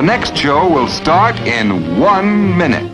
next show will start in 1 minute.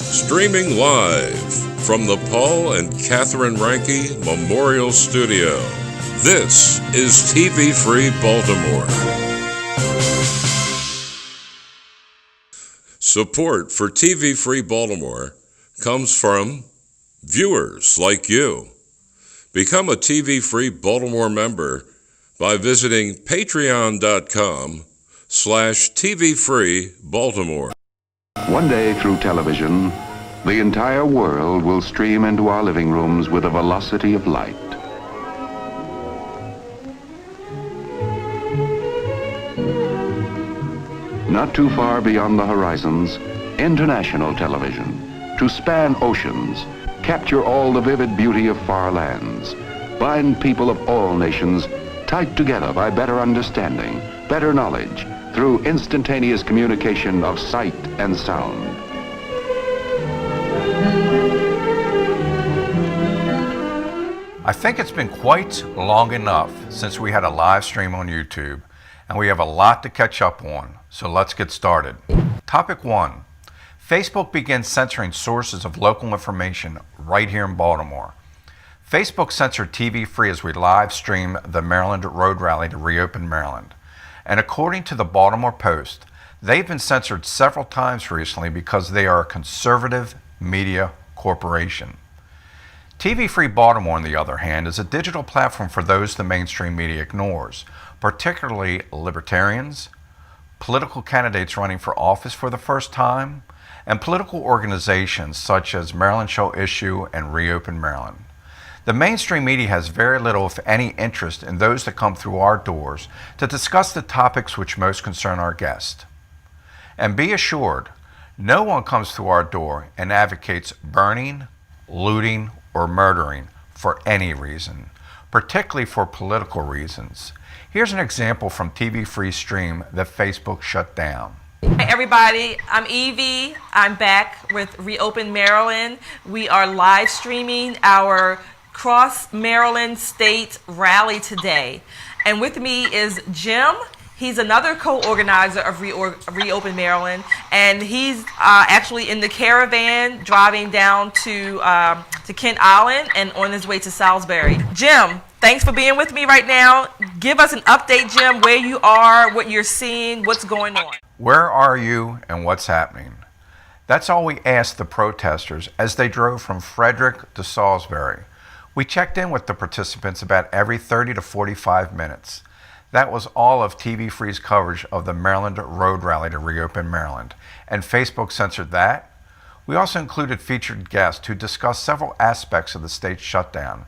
Streaming live from the Paul and Catherine Ranke Memorial Studio, this is TV Free Baltimore. Support for TV Free Baltimore comes from viewers like you. Become a TV Free Baltimore member by visiting patreon.com/TVFreeBaltimore. One day through television, the entire world will stream into our living rooms with the velocity of light. Not too far beyond the horizons, international television, to span oceans, capture all the vivid beauty of far lands, bind people of all nations tight together by better understanding, better knowledge, through instantaneous communication of sight and sound. I think it's been quite long enough since we had a live stream on YouTube, and we have a lot to catch up on, so let's get started. Topic 1. Facebook begins censoring sources of local information right here in Baltimore. Facebook censored TV Free as we live stream the Maryland Road Rally to reopen Maryland. And according to the Baltimore Post, they've been censored several times recently because they are a conservative media corporation. TV Free Baltimore, on the other hand, is a digital platform for those the mainstream media ignores, particularly libertarians, political candidates running for office for the first time, and political organizations such as Maryland Shall Issue and Reopen Maryland. The mainstream media has very little, if any, interest in those that come through our doors to discuss the topics which most concern our guest. And be assured, no one comes through our door and advocates burning, looting, or murdering for any reason, particularly for political reasons. Here's an example from TV Free Stream that Facebook shut down. Hi everybody, I'm Evie. I'm back with Reopen Maryland. We are live streaming our Cross Maryland State Rally today. And with me is Jim. He's another co-organizer of Reopen Maryland, and he's actually in the caravan driving down to Kent Island and on his way to Salisbury. Jim, thanks for being with me right now. Give us an update, Jim, where you are, what you're seeing, what's going on. Where are you and what's happening? That's all we asked the protesters as they drove from Frederick to Salisbury. We checked in with the participants about every 30 to 45 minutes. That was all of TV Free's coverage of the Maryland Road Rally to reopen Maryland, and Facebook censored that. We also included featured guests who discussed several aspects of the state's shutdown.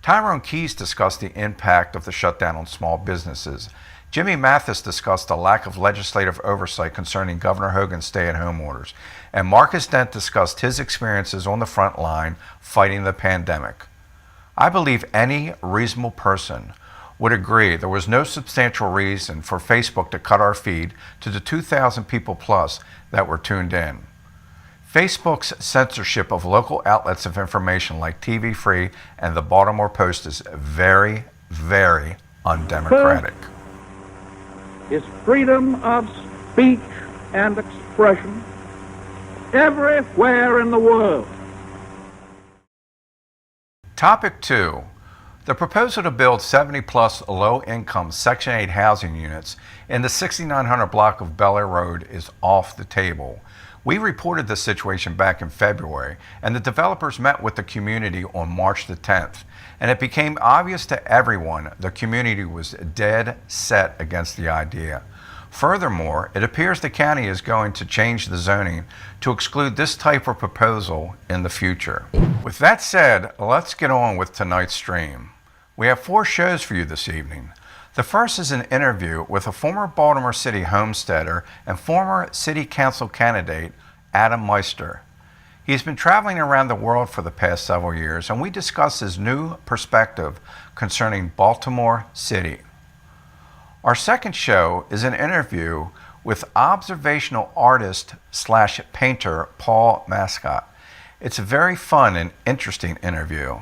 Tyrone Keyes discussed the impact of the shutdown on small businesses. Jimmy Mathis discussed the lack of legislative oversight concerning Governor Hogan's stay-at-home orders, and Marcus Dent discussed his experiences on the front line fighting the pandemic. I believe any reasonable person would agree there was no substantial reason for Facebook to cut our feed to the 2,000 people plus that were tuned in. Facebook's censorship of local outlets of information like TV Free and the Baltimore Post is very, very undemocratic. Is freedom of speech and expression everywhere in the world. Topic 2. The proposal to build 70-plus low-income Section 8 housing units in the 6900 block of Bel Air Road is off the table. We reported this situation back in February, and the developers met with the community on March the 10th, and it became obvious to everyone the community was dead set against the idea. Furthermore, it appears the county is going to change the zoning to exclude this type of proposal in the future. With that said, let's get on with tonight's stream. We have 4 shows for you this evening. The first is an interview with a former Baltimore City homesteader and former City Council candidate, Adam Meister. He's been traveling around the world for the past several years, and we discuss his new perspective concerning Baltimore City. Our second show is an interview with observational artist / painter Paul Moscot. It's a very fun and interesting interview.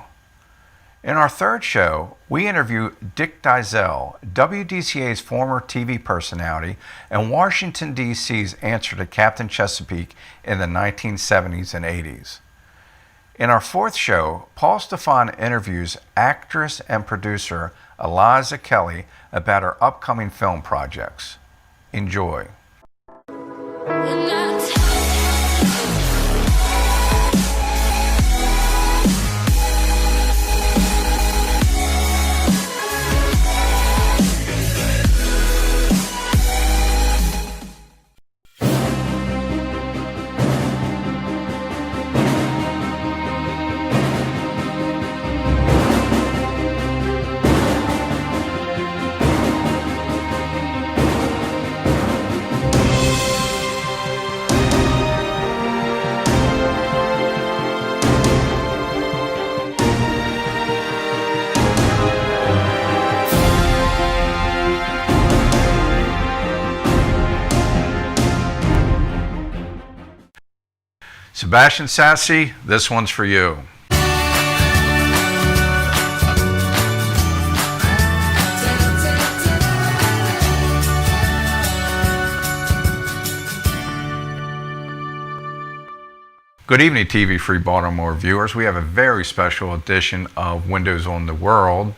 In our third show, we interview Dick Dyszel, WDCA's former TV personality and Washington, D.C.'s answer to Captain Chesapeake in the 1970s and 80s. In our fourth show, Paul Stefan interviews actress and producer Eliza Kelly about her upcoming film projects. Enjoy. Sebastian Sassy, this one's for you. Good evening, TV Free Baltimore viewers. We have a very special edition of Windows on the World.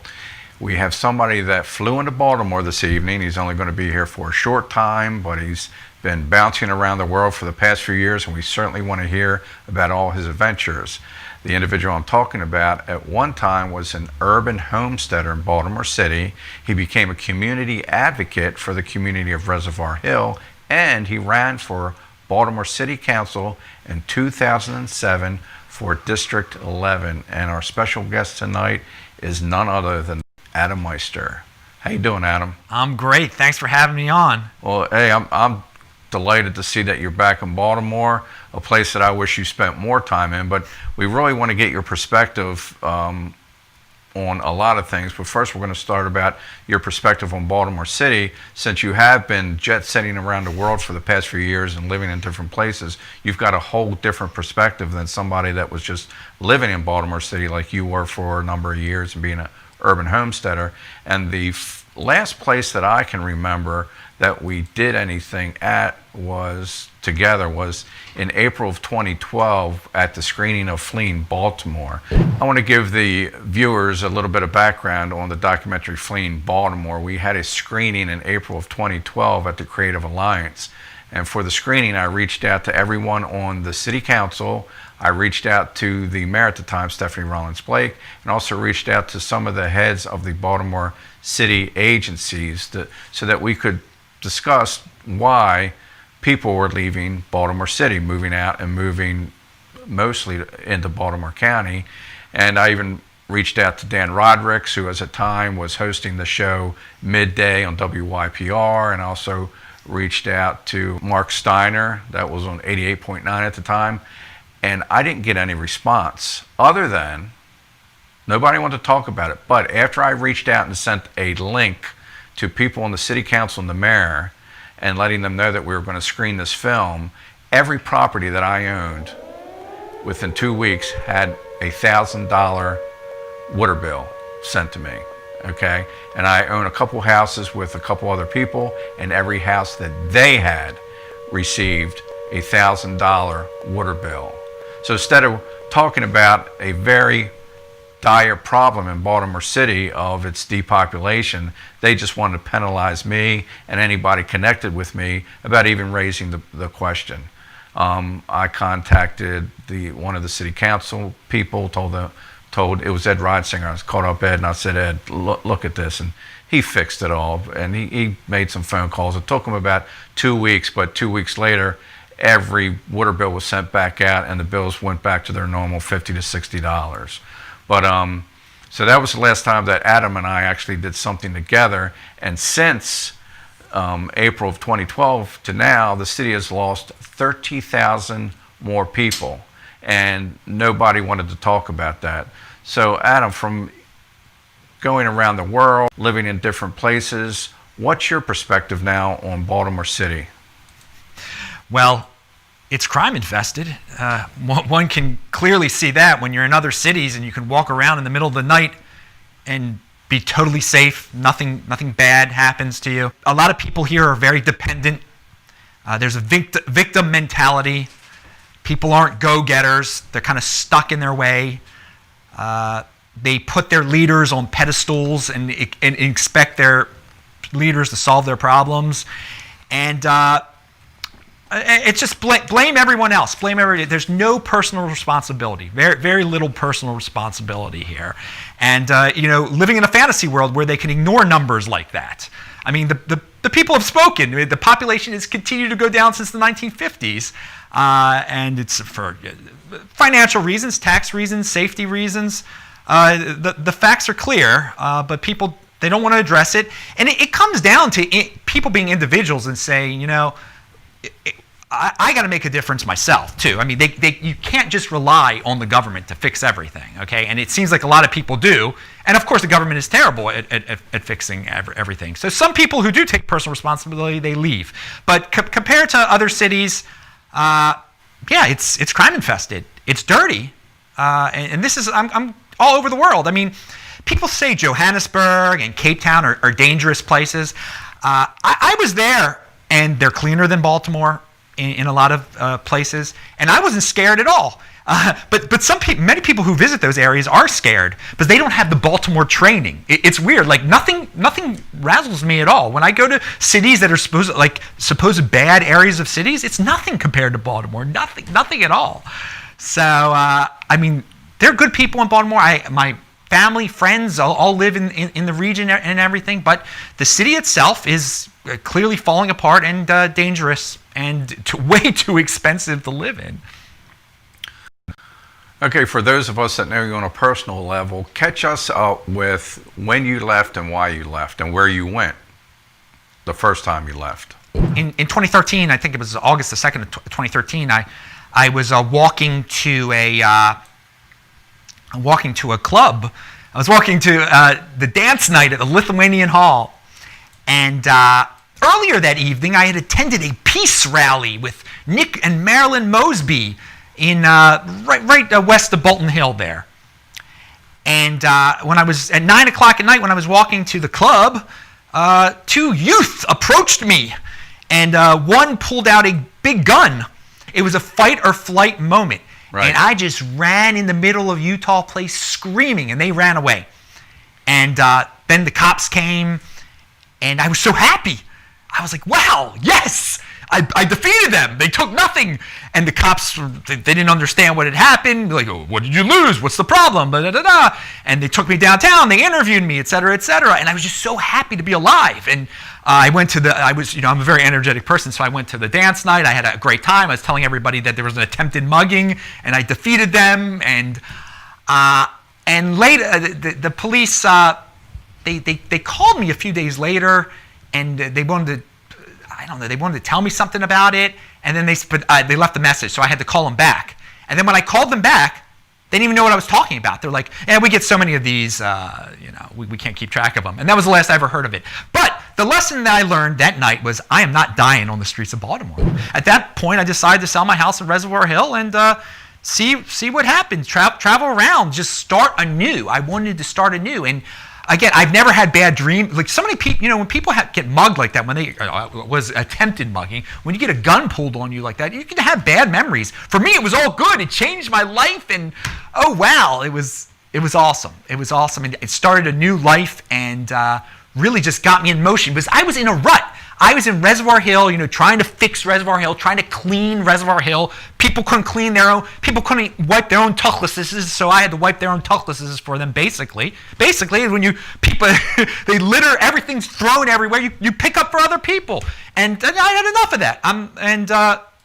We have somebody that flew into Baltimore this evening. He's only going to be here for a short time, but he's been bouncing around the world for the past few years, and we certainly want to hear about all his adventures. The individual I'm talking about at one time was an urban homesteader in Baltimore City. He became a community advocate for the community of Reservoir Hill, and he ran for Baltimore City Council in 2007 for District 11. And our special guest tonight is none other than Adam Meister. How you doing, Adam? I'm great. Thanks for having me on. Well, hey, I'm delighted to see that you're back in Baltimore, a place that I wish you spent more time in, but we really want to get your perspective on a lot of things. But first, we're going to start about your perspective on Baltimore City. Since you have been jet-setting around the world for the past few years and living in different places, you've got a whole different perspective than somebody that was just living in Baltimore City like you were for a number of years and being an urban homesteader. And the last place that I can remember that we did anything at was in April of 2012 at the screening of Fleeing Baltimore. I want to give the viewers a little bit of background on the documentary Fleeing Baltimore. We had a screening in April of 2012 at the Creative Alliance, and for the screening I reached out to everyone on the City Council. I reached out to the mayor at the time, Stephanie Rollins Blake, and also reached out to some of the heads of the Baltimore City agencies so that we could discuss why people were leaving Baltimore City, moving out and moving mostly into Baltimore County. And I even reached out to Dan Rodericks, who at the time was hosting the show Midday on WYPR, and also reached out to Mark Steiner, that was on 88.9 at the time. And I didn't get any response other than nobody wanted to talk about it. But after I reached out and sent a link to people on the City Council and the mayor and letting them know that we were going to screen this film, every property that I owned within 2 weeks had a $1,000 water bill sent to me. Okay, and I own a couple houses with a couple other people, and every house that they had received a $1,000 water bill. So instead of talking about a very dire problem in Baltimore City of its depopulation. They just wanted to penalize me and anybody connected with me about even raising the question. I contacted one of the city council people, told it was Ed Rodsinger. I was called up Ed and I said, Ed, look at this. And he fixed it all. And he made some phone calls. It took him about 2 weeks, but 2 weeks later, every water bill was sent back out and the bills went back to their normal $50 to $60. But so that was the last time that Adam and I actually did something together. And since April of 2012 to now, the city has lost 30,000 more people, and nobody wanted to talk about that. So Adam, from going around the world, living in different places, what's your perspective now on Baltimore City? Well, it's crime infested. One can clearly see that when you're in other cities and you can walk around in the middle of the night and be totally safe. Nothing bad happens to you. A lot of people here are very dependent. There's a victim mentality. People aren't go-getters. They're kind of stuck in their way. They put their leaders on pedestals and expect their leaders to solve their problems. And it's just blame everyone else. There's no personal responsibility. Very, very little personal responsibility here. And living in a fantasy world where they can ignore numbers like that. I mean, the people have spoken. The population has continued to go down since the 1950s, and it's for financial reasons, tax reasons, safety reasons. The facts are clear, but people, they don't want to address it. And it comes down to people being individuals and saying, I got to make a difference myself too. I mean, you can't just rely on the government to fix everything, okay? And it seems like a lot of people do. And of course, the government is terrible at fixing everything. So some people who do take personal responsibility, they leave. But compared to other cities, it's crime infested. It's dirty, and this is I'm all over the world. I mean, people say Johannesburg and Cape Town are dangerous places. I was there, and they're cleaner than Baltimore in a lot of places, and I wasn't scared at all. But many people who visit those areas are scared, but they don't have the Baltimore training. It's weird. Like nothing razzles me at all. When I go to cities that are supposed bad areas of cities, it's nothing compared to Baltimore. Nothing at all. So I mean, they're good people in Baltimore. My family, friends, all live in the region and everything. But the city itself is clearly falling apart and dangerous and way too expensive to live in. Okay, for those of us that know you on a personal level, catch us up with when you left and why you left and where you went the first time you left. In 2013, I think it was August the 2nd of 2013, I was walking to a club. I was walking to the dance night at the Lithuanian Hall. And earlier that evening, I had attended a peace rally with Nick and Marilyn Mosby in right west of Bolton Hill there. And when I was at 9 o'clock at night, when I was walking to the club, two youth approached me, and one pulled out a big gun. It was a fight or flight moment. Right. And I just ran in the middle of Utah Place screaming, and they ran away. And then the cops came, and I was so happy. I was like, wow, yes, I defeated them. They took nothing. And the cops, they didn't understand what had happened. Like, oh, what did you lose? What's the problem? And they took me downtown. They interviewed me, et cetera, et cetera. And I was just so happy to be alive. And I'm a very energetic person, so I went to the dance night. I had a great time. I was telling everybody that there was an attempted mugging, and I defeated them. And later, the police, they called me a few days later, and they wanted to tell me something about it, and then they left a message, so I had to call them back. And then when I called them back, they didn't even know what I was talking about. They're like, we get so many of these, we can't keep track of them. And that was the last I ever heard of it. But the lesson that I learned that night was I am not dying on the streets of Baltimore. At that point, I decided to sell my house in Reservoir Hill and see what happens. Travel around, just start anew. I wanted to start anew. And again, I've never had bad dreams. Like so many people, when people get mugged like that, when they was attempted mugging, when you get a gun pulled on you like that, you can have bad memories. For me, it was all good. It changed my life, and oh wow, it was It was awesome. It was awesome. And it started a new life and really just got me in motion because I was in a rut. I was in Reservoir Hill, trying to fix Reservoir Hill, trying to clean Reservoir Hill. People couldn't clean people couldn't wipe their own tuchluses, so I had to wipe their own tuchluses for them, basically. Basically, when people, they litter, everything's thrown everywhere, you pick up for other people. And I had enough of that.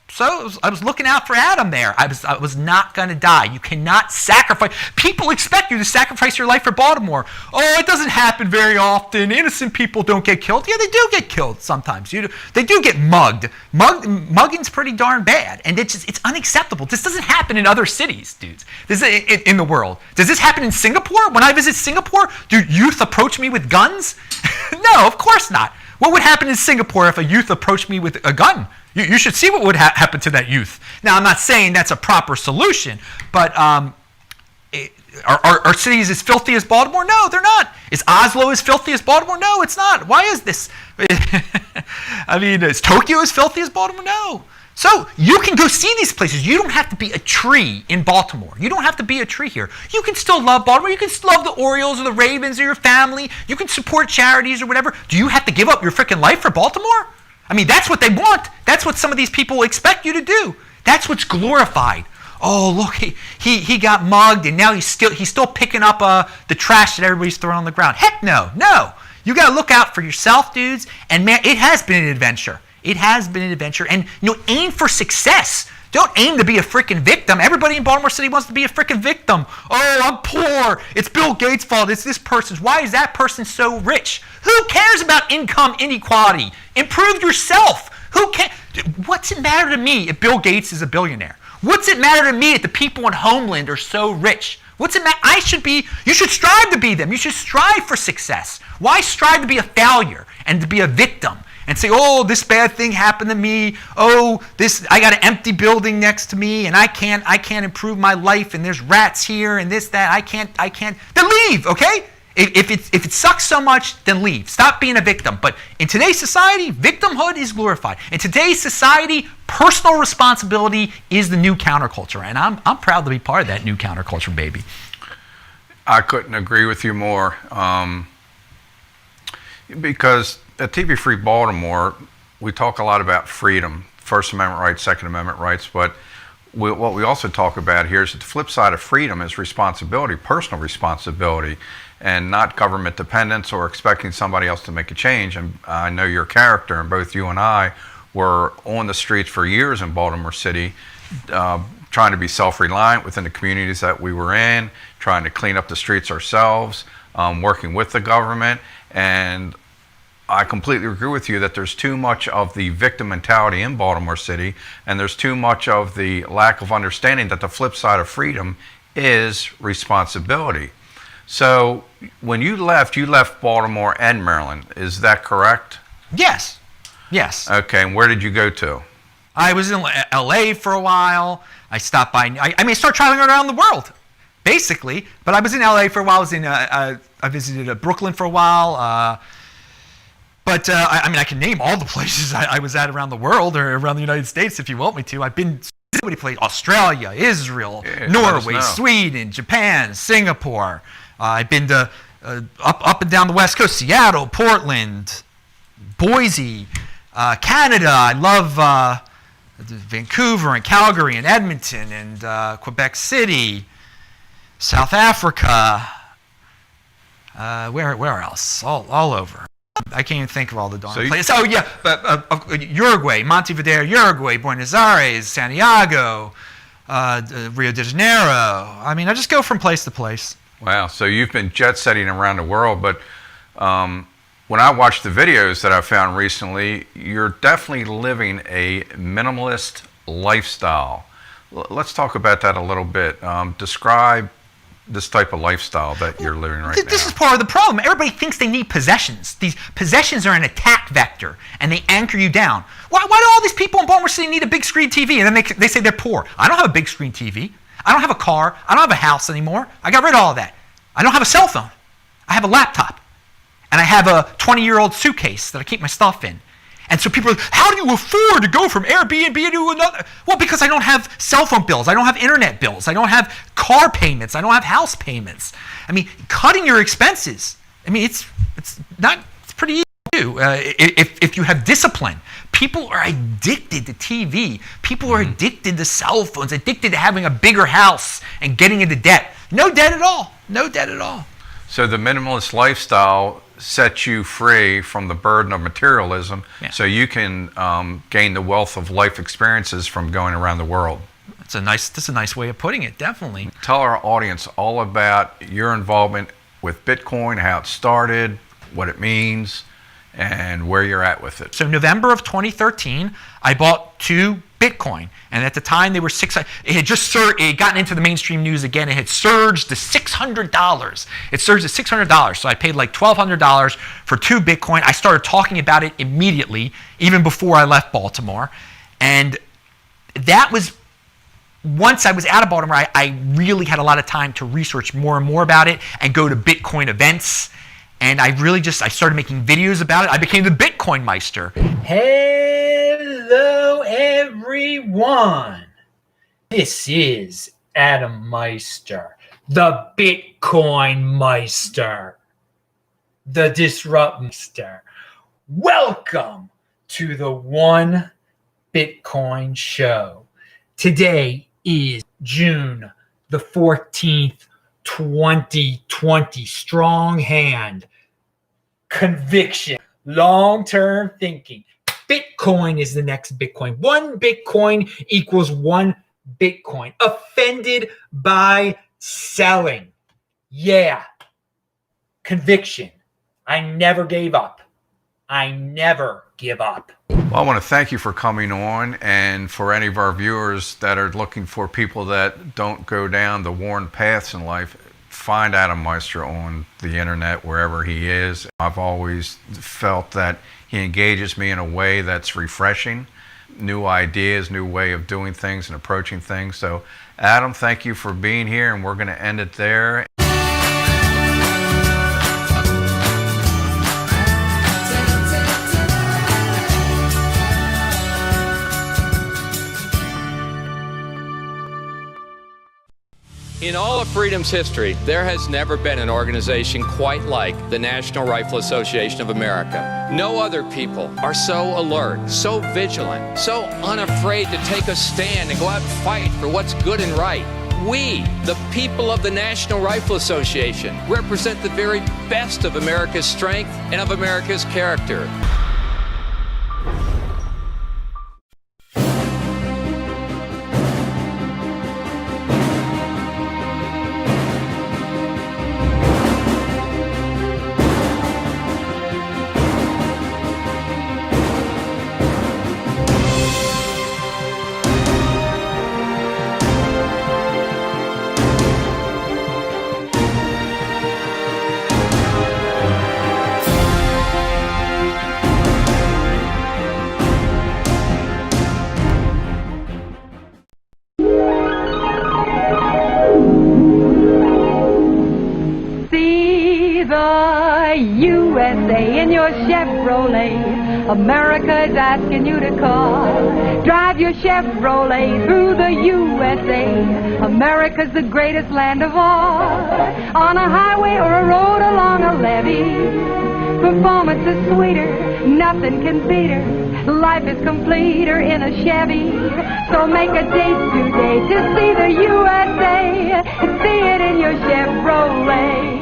So I was looking out for Adam there. I was not going to die. You cannot sacrifice. People expect you to sacrifice your life for Baltimore. Oh, it doesn't happen very often. Innocent people don't get killed. Yeah, they do get killed sometimes. They do get mugged. Mugging's pretty darn bad, and it's unacceptable. This doesn't happen in other cities, dudes. In the world. Does this happen in Singapore? When I visit Singapore, do youth approach me with guns? No, of course not. What would happen in Singapore if a youth approached me with a gun? You should see what would happen to that youth. Now, I'm not saying that's a proper solution, but are cities as filthy as Baltimore? No, they're not. Is Oslo as filthy as Baltimore? No, it's not. Why is this? I mean, is Tokyo as filthy as Baltimore? No. So you can go see these places. You don't have to be a tree in Baltimore. You don't have to be a tree here. You can still love Baltimore. You can still love the Orioles or the Ravens or your family. You can support charities or whatever. Do you have to give up your freaking life for Baltimore? I mean, that's what they want. That's what some of these people expect you to do. That's what's glorified. Oh, look, he got mugged, and now he's still picking up the trash that everybody's throwing on the ground. Heck no. You got to look out for yourself, dudes. And man, it has been an adventure. It has been an adventure. And aim for success. Don't aim to be a freaking victim. Everybody in Baltimore City wants to be a freaking victim. Oh, I'm poor. It's Bill Gates' fault. It's this person's. Why is that person so rich? Who cares about income inequality? Improve yourself. Who can? What's it matter to me if Bill Gates is a billionaire? What's it matter to me if the people in Homeland are so rich? What's it matter? You should strive to be them. You should strive for success. Why strive to be a failure and to be a victim? And say, oh, this bad thing happened to me. Oh, I got an empty building next to me, and I can't improve my life. And there's rats here, and this, that. I can't. Then leave, okay? If it sucks so much, then leave. Stop being a victim. But in today's society, victimhood is glorified. In today's society, personal responsibility is the new counterculture, and I'm proud to be part of that new counterculture, baby. I couldn't agree with you more, because at TV Free Baltimore, we talk a lot about freedom, First Amendment rights, Second Amendment rights, but what we also talk about here is that the flip side of freedom is responsibility, personal responsibility, and not government dependence or expecting somebody else to make a change. And I know your character, and both you and I were on the streets for years in Baltimore City, trying to be self-reliant within the communities that we were in, trying to clean up the streets ourselves, working with the government. And I completely agree with you that there's too much of the victim mentality in Baltimore City, and there's too much of the lack of understanding that the flip side of freedom is responsibility. So when you left Baltimore and Maryland. Is that correct? Yes. Okay, and where did you go to? I was in LA for a while. I stopped by, I started traveling around the world, basically. But I was in LA for a while. I visited Brooklyn for a while. But I can name all the places I was at around the world or around the United States if you want me to. I've been so many places: Australia, Israel, Norway, Sweden, Japan, Singapore. I've been to up and down the West Coast: Seattle, Portland, Boise, Canada. I love Vancouver and Calgary and Edmonton and Quebec City, South Africa. Where else? All over. I can't even think of all the darn places. Oh, yeah, Uruguay, Montevideo, Uruguay, Buenos Aires, Santiago, Rio de Janeiro. I mean, I just go from place to place. Wow, so you've been jet-setting around the world, but when I watched the videos that I found recently, you're definitely living a minimalist lifestyle. Let's talk about that a little bit. Describe this type of lifestyle that you're living right now. This is part of the problem. Everybody thinks they need possessions. These possessions are an attack vector, and they anchor you down. Why do all these people in Baltimore City need a big screen TV? And then they say they're poor. I don't have a big screen TV. I don't have a car. I don't have a house anymore. I got rid of all that. I don't have a cell phone. I have a laptop. And I have a 20-year-old suitcase that I keep my stuff in. And so people are like, how do you afford to go from Airbnb to another? Well, because I don't have cell phone bills. I don't have internet bills. I don't have car payments. I don't have house payments. I mean, cutting your expenses. I mean, it's pretty easy to do if you have discipline. People are addicted to TV. People are addicted to cell phones, addicted to having a bigger house and getting into debt. No debt at all. No debt at all. So the minimalist lifestyle sets you free from the burden of materialism, so you can gain the wealth of life experiences from going around the world. That's a nice way of putting it, definitely. Tell our audience all about your involvement with Bitcoin, how it started, what it means, and where you're at with it. So November of 2013, I bought 2 Bitcoin, and at the time they were it had just it had gotten into the mainstream news again. It had surged to $600. It surged to $600, so I paid like $1,200 for 2 Bitcoin. I started talking about it immediately, even before I left Baltimore, and that was once I was out of Baltimore. I really had a lot of time to research more and more about it and go to Bitcoin events. And I started making videos about it. I became the Bitcoin Meister. Hello, everyone. This is Adam Meister, the Bitcoin Meister, the Disrupt Meister. Welcome to the One Bitcoin Show. Today is June the 14th, 2020. Strong hand. Conviction, long-term thinking. Bitcoin is the next Bitcoin. 1 Bitcoin equals 1 Bitcoin. Offended by selling. Yeah. Conviction. I never gave up. I never give up. Well, I want to thank you for coming on, and for any of our viewers that are looking for people that don't go down the worn paths in life, find Adam Meister on the internet wherever he is. I've always felt that he engages me in a way that's refreshing, new ideas, new way of doing things and approaching things. So Adam, thank you for being here, and we're going to end it there. In all of freedom's history, there has never been an organization quite like the National Rifle Association of America. No other people are so alert, so vigilant, so unafraid to take a stand and go out and fight for what's good and right. We, the people of the National Rifle Association, represent the very best of America's strength and of America's character. USA in your Chevrolet. America's asking you to call. Drive your Chevrolet through the USA. America's the greatest land of all. On a highway or a road along a levee, performance is sweeter, nothing can beat her. Life is completer in a Chevy. So make a date today to see the USA. See it in your Chevrolet.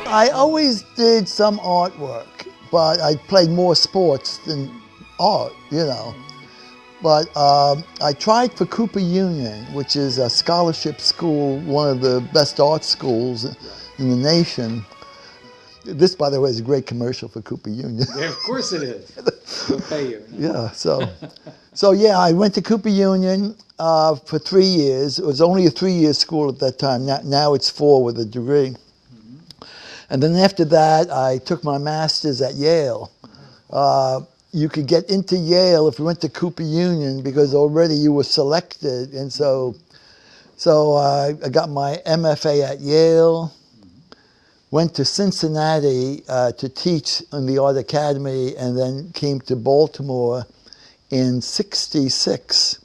I always did some artwork, but I played more sports than art, you know. But I tried for Cooper Union, which is a scholarship school, one of the best art schools in the nation. This, by the way, is a great commercial for Cooper Union. Yeah, of course it is. They'll pay you. Yeah, so yeah, I went to Cooper Union for 3 years. It was only a 3-year school at that time. Now it's 4 with a degree. And then after that, I took my master's at Yale. You could get into Yale if you went to Cooper Union because already you were selected. And so I got my MFA at Yale, went to Cincinnati to teach in the Art Academy, and then came to Baltimore in '66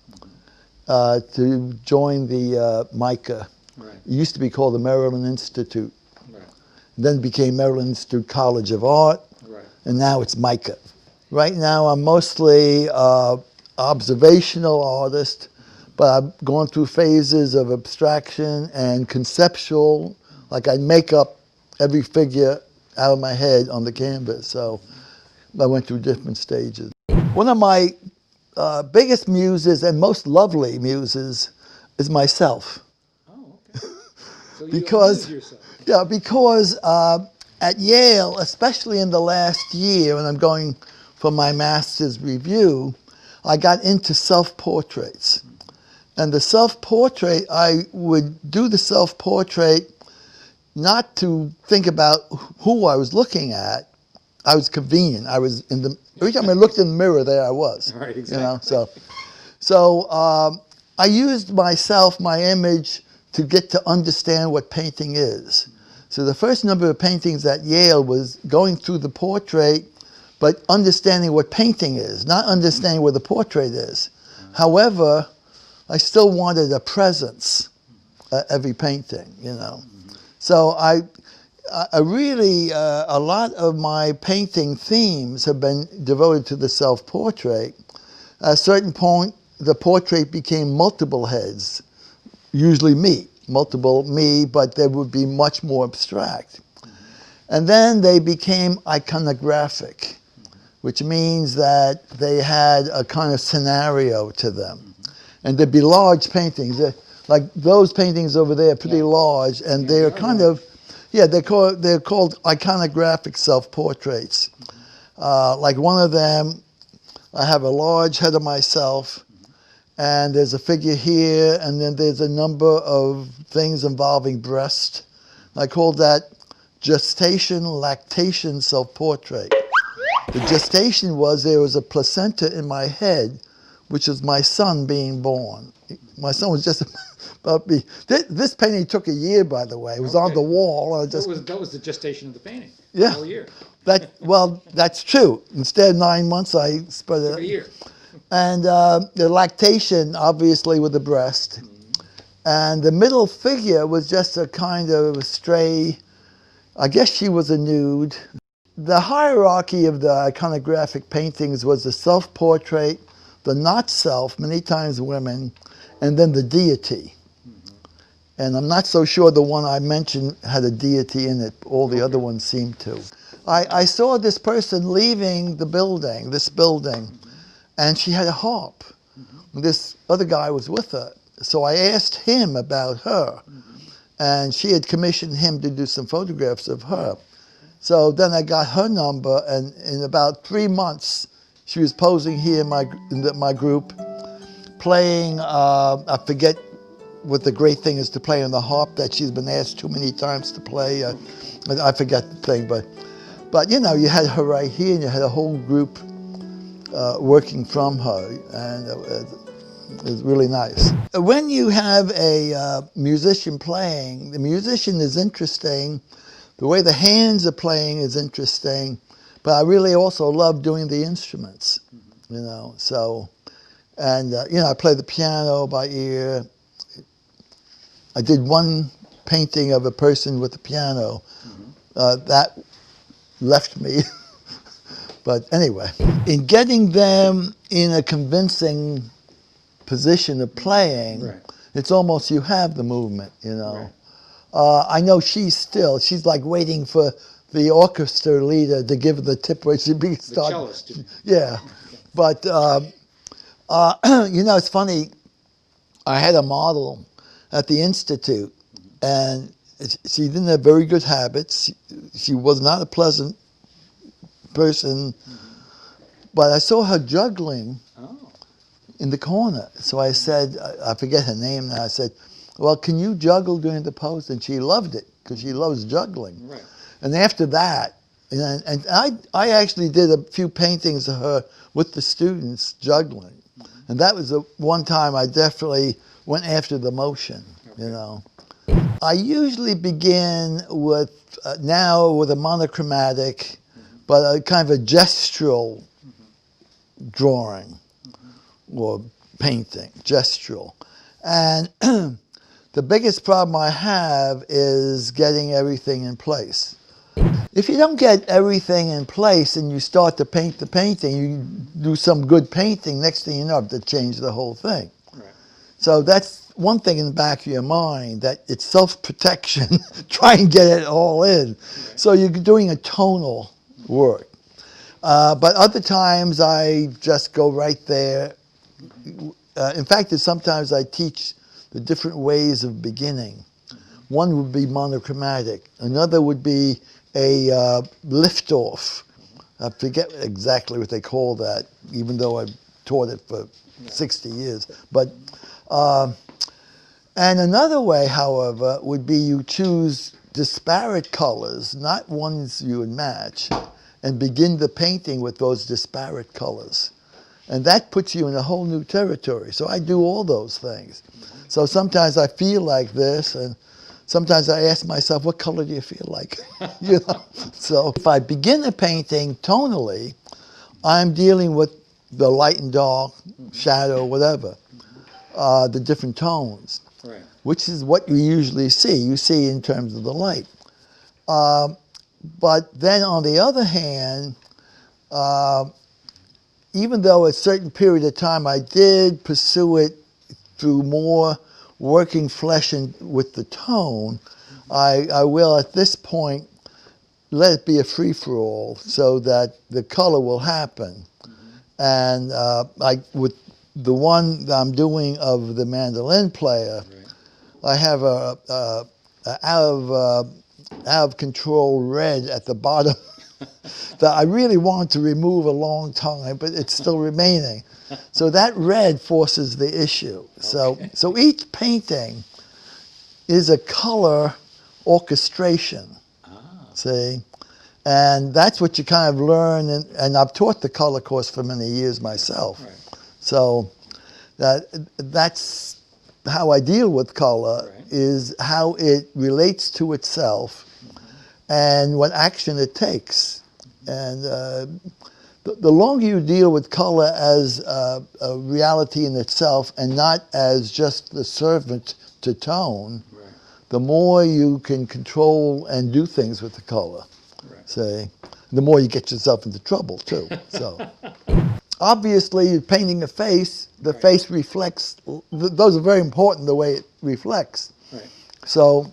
to join the MICA. Right. It used to be called the Maryland Institute. Right. Then became Maryland Institute College of Art, Right. and now it's MICA. Right now I'm mostly observational artist, but I've gone through phases of abstraction and conceptual, like I make up every figure out of my head on the canvas. So I went through different stages. One of my biggest muses and most lovely muses is myself. Oh, okay. So you Because, amuse yourself. yeah, because at Yale, especially in the last year, when I'm going for my master's review, I got into self-portraits. And the self-portrait, I would do the self-portrait not to think about who I was looking at. I was convenient. I was in the, every time I looked in the mirror, there I was. Right, You exactly. know, so I used myself, my image, to get to understand what painting is. So the first number of paintings at Yale was going through the portrait, but understanding what painting is, not understanding what the portrait is. However, I still wanted a presence at every painting, you know. So I really, a lot of my painting themes have been devoted to the self-portrait. At a certain point, the portrait became multiple heads, usually me, multiple me, but they would be much more abstract. And then they became iconographic, which means that they had a kind of scenario to them. And there'd be large paintings, like those paintings over there, pretty large, and they're kind of, they're called iconographic self-portraits. Like one of them, I have a large head of myself, and there's a figure here, and then there's a number of things involving breast. I call that gestation, lactation self-portrait. The gestation was there was a placenta in my head, which is my son being born. My son was just about to be. This painting took a year, by the way. It was on the wall. That was the gestation of the painting. Yeah. A whole year. Well, that's true. Instead of 9 months, I spread it. A year. And the lactation, obviously, with the breast. And the middle figure was just a kind of stray, I guess she was a nude. The hierarchy of the iconographic paintings was the self-portrait, the not self, many times women, and then the deity. And I'm not so sure the one I mentioned had a deity in it. All the other ones seemed to. I saw this person leaving the building, this building, and she had a harp. This other guy was with her. So I asked him about her, and she had commissioned him to do some photographs of her. So then I got her number, and in about 3 months, she was posing here in my group, playing, I forget what the great thing is to play on the harp that she's been asked too many times to play. I forget the thing, but you know, you had her right here, and you had a whole group working from her, and it was really nice. When you have a musician playing, the musician is interesting. The way the hands are playing is interesting, but I really also love doing the instruments, you know. So, and you know, I play the piano by ear. I did one painting of a person with the piano. That left me. But anyway, in getting them in a convincing position of playing, it's almost you have the movement, you know. I know she's like waiting for the orchestra leader to give her the tip where she be start. The cellist. Yeah, but you know, it's funny. I had a model at the Institute, and she didn't have very good habits. She was not a pleasant person, but I saw her juggling in the corner. So I said, I forget her name now. I said, well, can you juggle during the pose? And she loved it because she loves juggling. Right. And after that, and I actually did a few paintings of her with the students juggling. And that was the one time I definitely went after the motion, you know. I usually begin with, now with a monochromatic, but a kind of a gestural drawing or painting, gestural. And the biggest problem I have is getting everything in place. If you don't get everything in place and you start to paint the painting, you do some good painting, next thing you know, to change the whole thing. Right. So that's one thing in the back of your mind, that it's self-protection. Try and get it all in. Right. So you're doing a tonal work. But other times I just go right there. In fact, sometimes I teach the different ways of beginning. One would be monochromatic. Another would be a lift-off. I forget exactly what they call that, even though I've taught it for 60 years. But and another way, however, would be you choose disparate colors, not ones you would match, and begin the painting with those disparate colors. And that puts you in a whole new territory. So I do all those things. So sometimes I feel like this, and sometimes I ask myself, what color do you feel like? You know? So if I begin a painting tonally, I'm dealing with the light and dark, shadow, whatever, the different tones, Right. which is what you usually see. You see in terms of the light. But then on the other hand, even though a certain period of time I did pursue it through more working flesh and with the tone, I will at this point let it be a free-for-all so that the color will happen. And with the one that I'm doing of the mandolin player, I have a out of control red at the bottom that I really want to remove a long time, but it's still remaining. So that red forces the issue. Okay. So each painting is a color orchestration, see? And that's what you kind of learn, and I've taught the color course for many years myself. Right. So that's how I deal with color, is how it relates to itself and what action it takes. And the longer you deal with color as a reality in itself and not as just the servant to tone, the more you can control and do things with the color. Say, the more you get yourself into trouble too. So, obviously, painting a face, the face reflects. Those are very important. The way it reflects. Right. So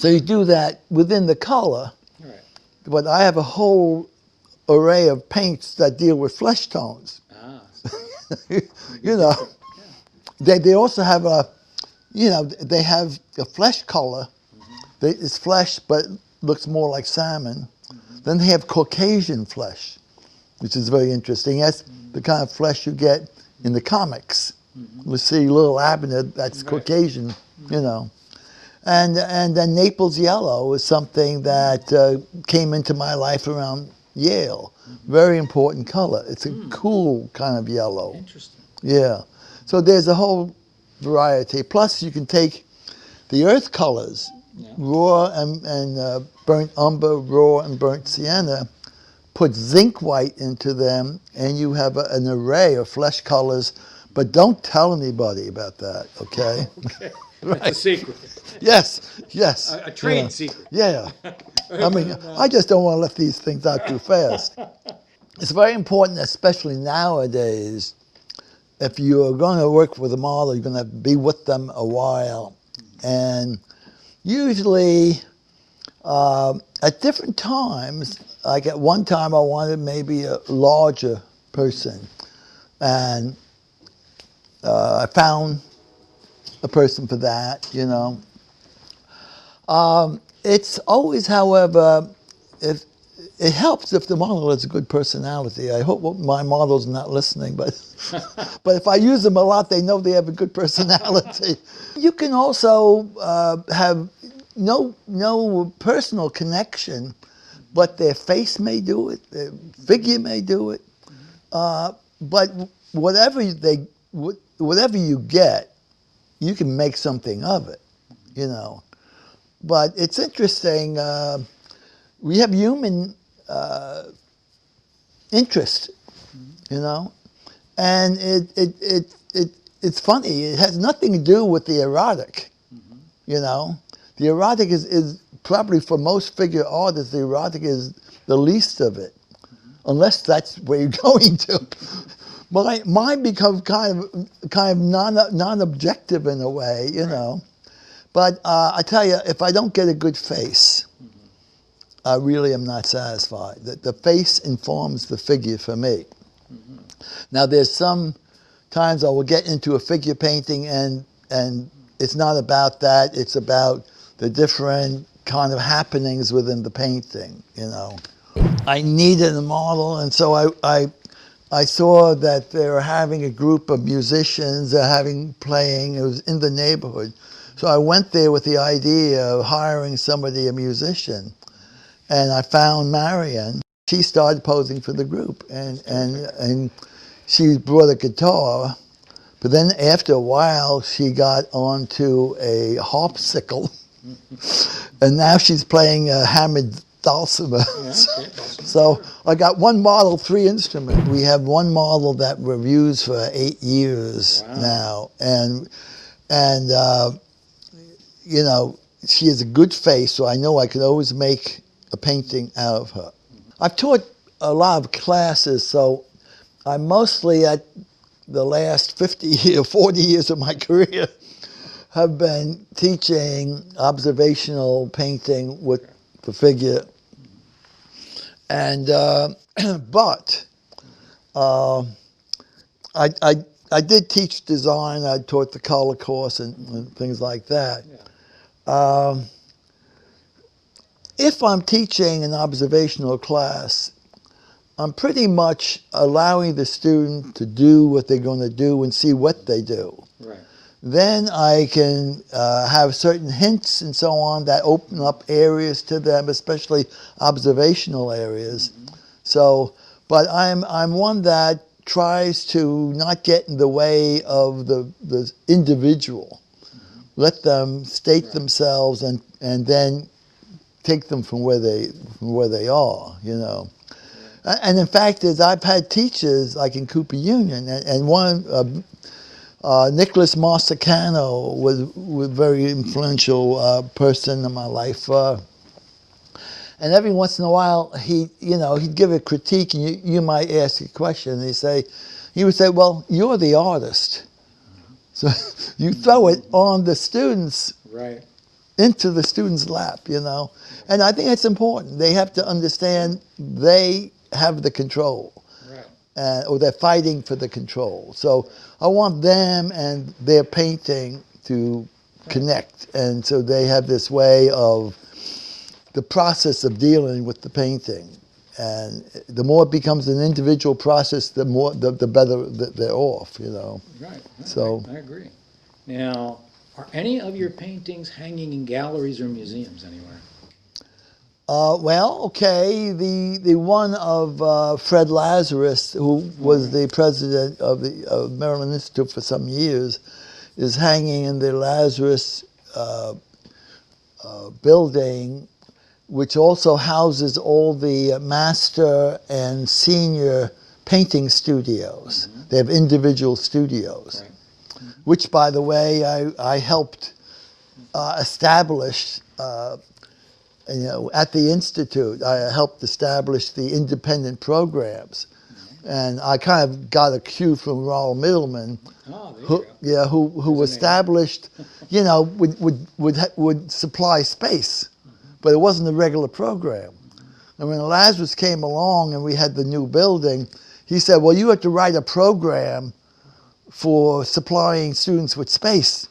you do that within the color. Right. But I have a whole array of paints that deal with flesh tones. You know, they also have they have a flesh color. It's flesh, but looks more like salmon. Then they have Caucasian flesh, which is very interesting. That's the kind of flesh you get in the comics. We see Little Abner, that's Caucasian, you know. And then Naples yellow is something that came into my life around Yale. Very important color. It's a cool kind of yellow. Interesting. Yeah. So there's a whole variety. Plus you can take the earth colors, raw and burnt umber, raw and burnt sienna, put zinc white into them, and you have an array of flesh colors, but don't tell anybody about that, okay? Okay. That's a secret. Yes. A trade secret. Yeah. I mean, I just don't want to let these things out too fast. It's very important, especially nowadays, if you're going to work with a model, you're going to be with them a while. And usually, at different times, like at one time I wanted maybe a larger person. And I found a person for that, you know. It's always, however, it helps if the model has a good personality. I hope my model's not listening, but but if I use them a lot, they know they have a good personality. You can also have no personal connection, but their face may do it, their figure may do it. But whatever you get, you can make something of it, you know. But it's interesting. We have human interest, you know, and it's funny. It has nothing to do with the erotic, you know. The erotic is probably for most figure artists, the erotic is the least of it, unless that's where you're going to. Mine becomes kind of non-objective in a way, you know. But I tell you, if I don't get a good face, I really am not satisfied. The face informs the figure for me. Now, there's some times I will get into a figure painting and it's not about that. It's about the different kind of happenings within the painting, you know. I needed a model, and so I saw that they were having a group of musicians playing. It was in the neighborhood. So I went there with the idea of hiring somebody, a musician. And I found Marion. She started posing for the group, and she brought a guitar. But then after a while, she got onto a harpsichord, and now she's playing a hammered dulcimer. Yeah, okay. So I got one model, 3 instruments. We have one model that we've used for 8 years now, and you know, she has a good face, so I know I can always make a painting out of her. I've taught a lot of classes, so I'm mostly at the last 40 years of my career have been teaching observational painting with the figure. And but I did teach design. I taught the color course and things like that. If I'm teaching an observational class, I'm pretty much allowing the student to do what they're going to do and see what they do. Right. Then I can have certain hints and so on that open up areas to them, especially observational areas. So, but I'm one that tries to not get in the way of the individual. Let them state themselves and then take them from where they are, you know. And in fact, I've had teachers like in Cooper Union, and one, Nicholas Marsicano was a very influential person in my life. And every once in a while, he'd give a critique, and you might ask a question, and he would say, well, you're the artist. So you throw it on the students, right, into the students' lap, you know. And I think it's important. They have to understand they have the control, right, or they're fighting for the control. So I want them and their painting to connect, and so they have this way of the process of dealing with the painting. And the more it becomes an individual process, the better they're off, you know. Right. So I agree. Now, are any of your paintings hanging in galleries or museums anywhere? Well, okay. The one of Fred Lazarus, who was the president of the Maryland Institute for some years, is hanging in the Lazarus building, which also houses all the master and senior painting studios. Mm-hmm. They have individual studios, right, which, by the way, I helped establish. At the Institute, I helped establish the independent programs. And I kind of got a cue from Ronald Middleman, who established, would supply space, but it wasn't a regular program. And when Lazarus came along and we had the new building, he said, well, you have to write a program for supplying students with space.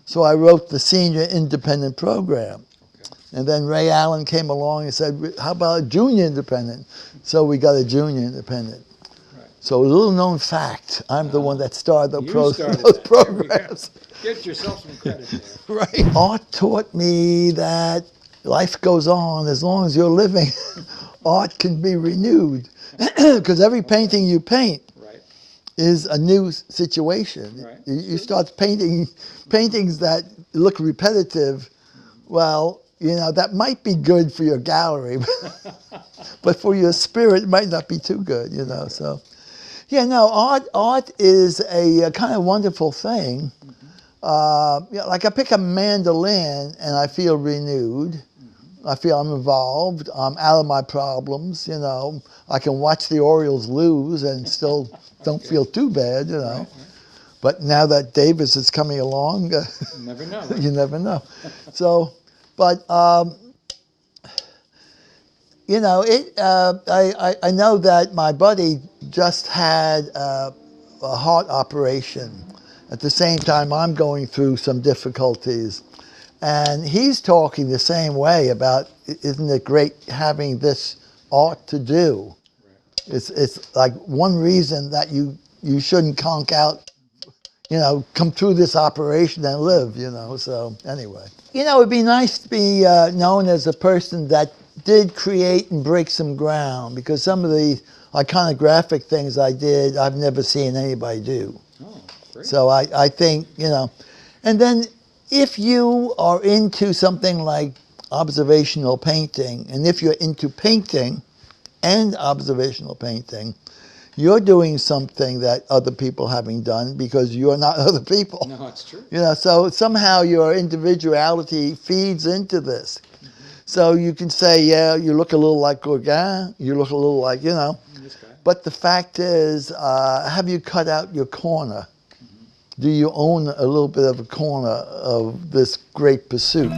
So I wrote the senior independent program. And then Ray Allen came along and said, how about a junior independent? So we got a junior independent. Right. So a little known fact, I'm the one that started You started those that. There we go. programs. Get yourself some credit there. Right. Art taught me that life goes on as long as you're living. Art can be renewed because every painting you paint Right. is a new situation. Right. You start painting paintings that look repetitive. Well, that might be good for your gallery, but for your spirit, it might not be too good. So. Yeah, no, art is a kind of wonderful thing. Like I pick a mandolin and I feel renewed. I feel I'm involved. I'm out of my problems, I can watch the Orioles lose and still don't feel too bad, Right. But now that Davis is coming along, You never know. Right? you never know. So, but I know that my buddy just had a heart operation. At the same time, I'm going through some difficulties. And he's talking the same way about, isn't it great having this art to do? Right. It's like one reason that you shouldn't conk out, come through this operation and live, So anyway. It'd be nice to be known as a person that did create and break some ground, because some of the iconographic things I did, I've never seen anybody do. Oh, great. So I think, and then if you are into something like observational painting, and if you're into painting and observational painting, you're doing something that other people haven't done because you're not other people. No, it's true. So somehow your individuality feeds into this. So you can say, yeah, you look a little like Gauguin, you look a little like, This guy. but the fact is, have you cut out your corner? Do you own a little bit of a corner of this great pursuit?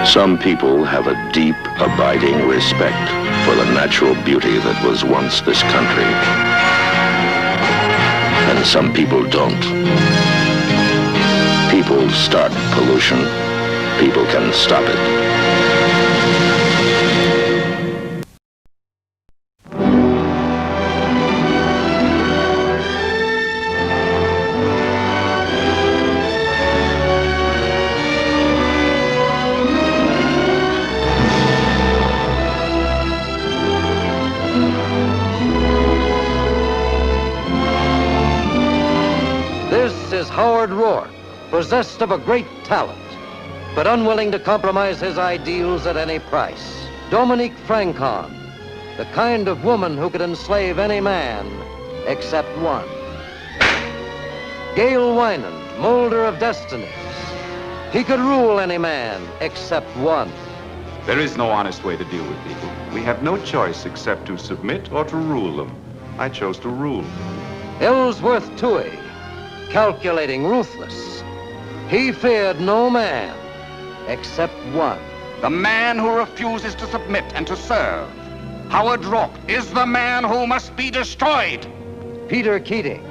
Some people have a deep, abiding respect for the natural beauty that was once this country. And some people don't. People start pollution. People can stop it. Howard Rourke, possessed of a great talent, but unwilling to compromise his ideals at any price. Dominique Francon, the kind of woman who could enslave any man except one. Gail Wynand, molder of destinies. He could rule any man except one. There is no honest way to deal with people. We have no choice except to submit or to rule them. I chose to rule. Ellsworth Toohey, calculating, ruthless. He feared no man except one. The man who refuses to submit and to serve. Howard Rourke is the man who must be destroyed. Peter Keating,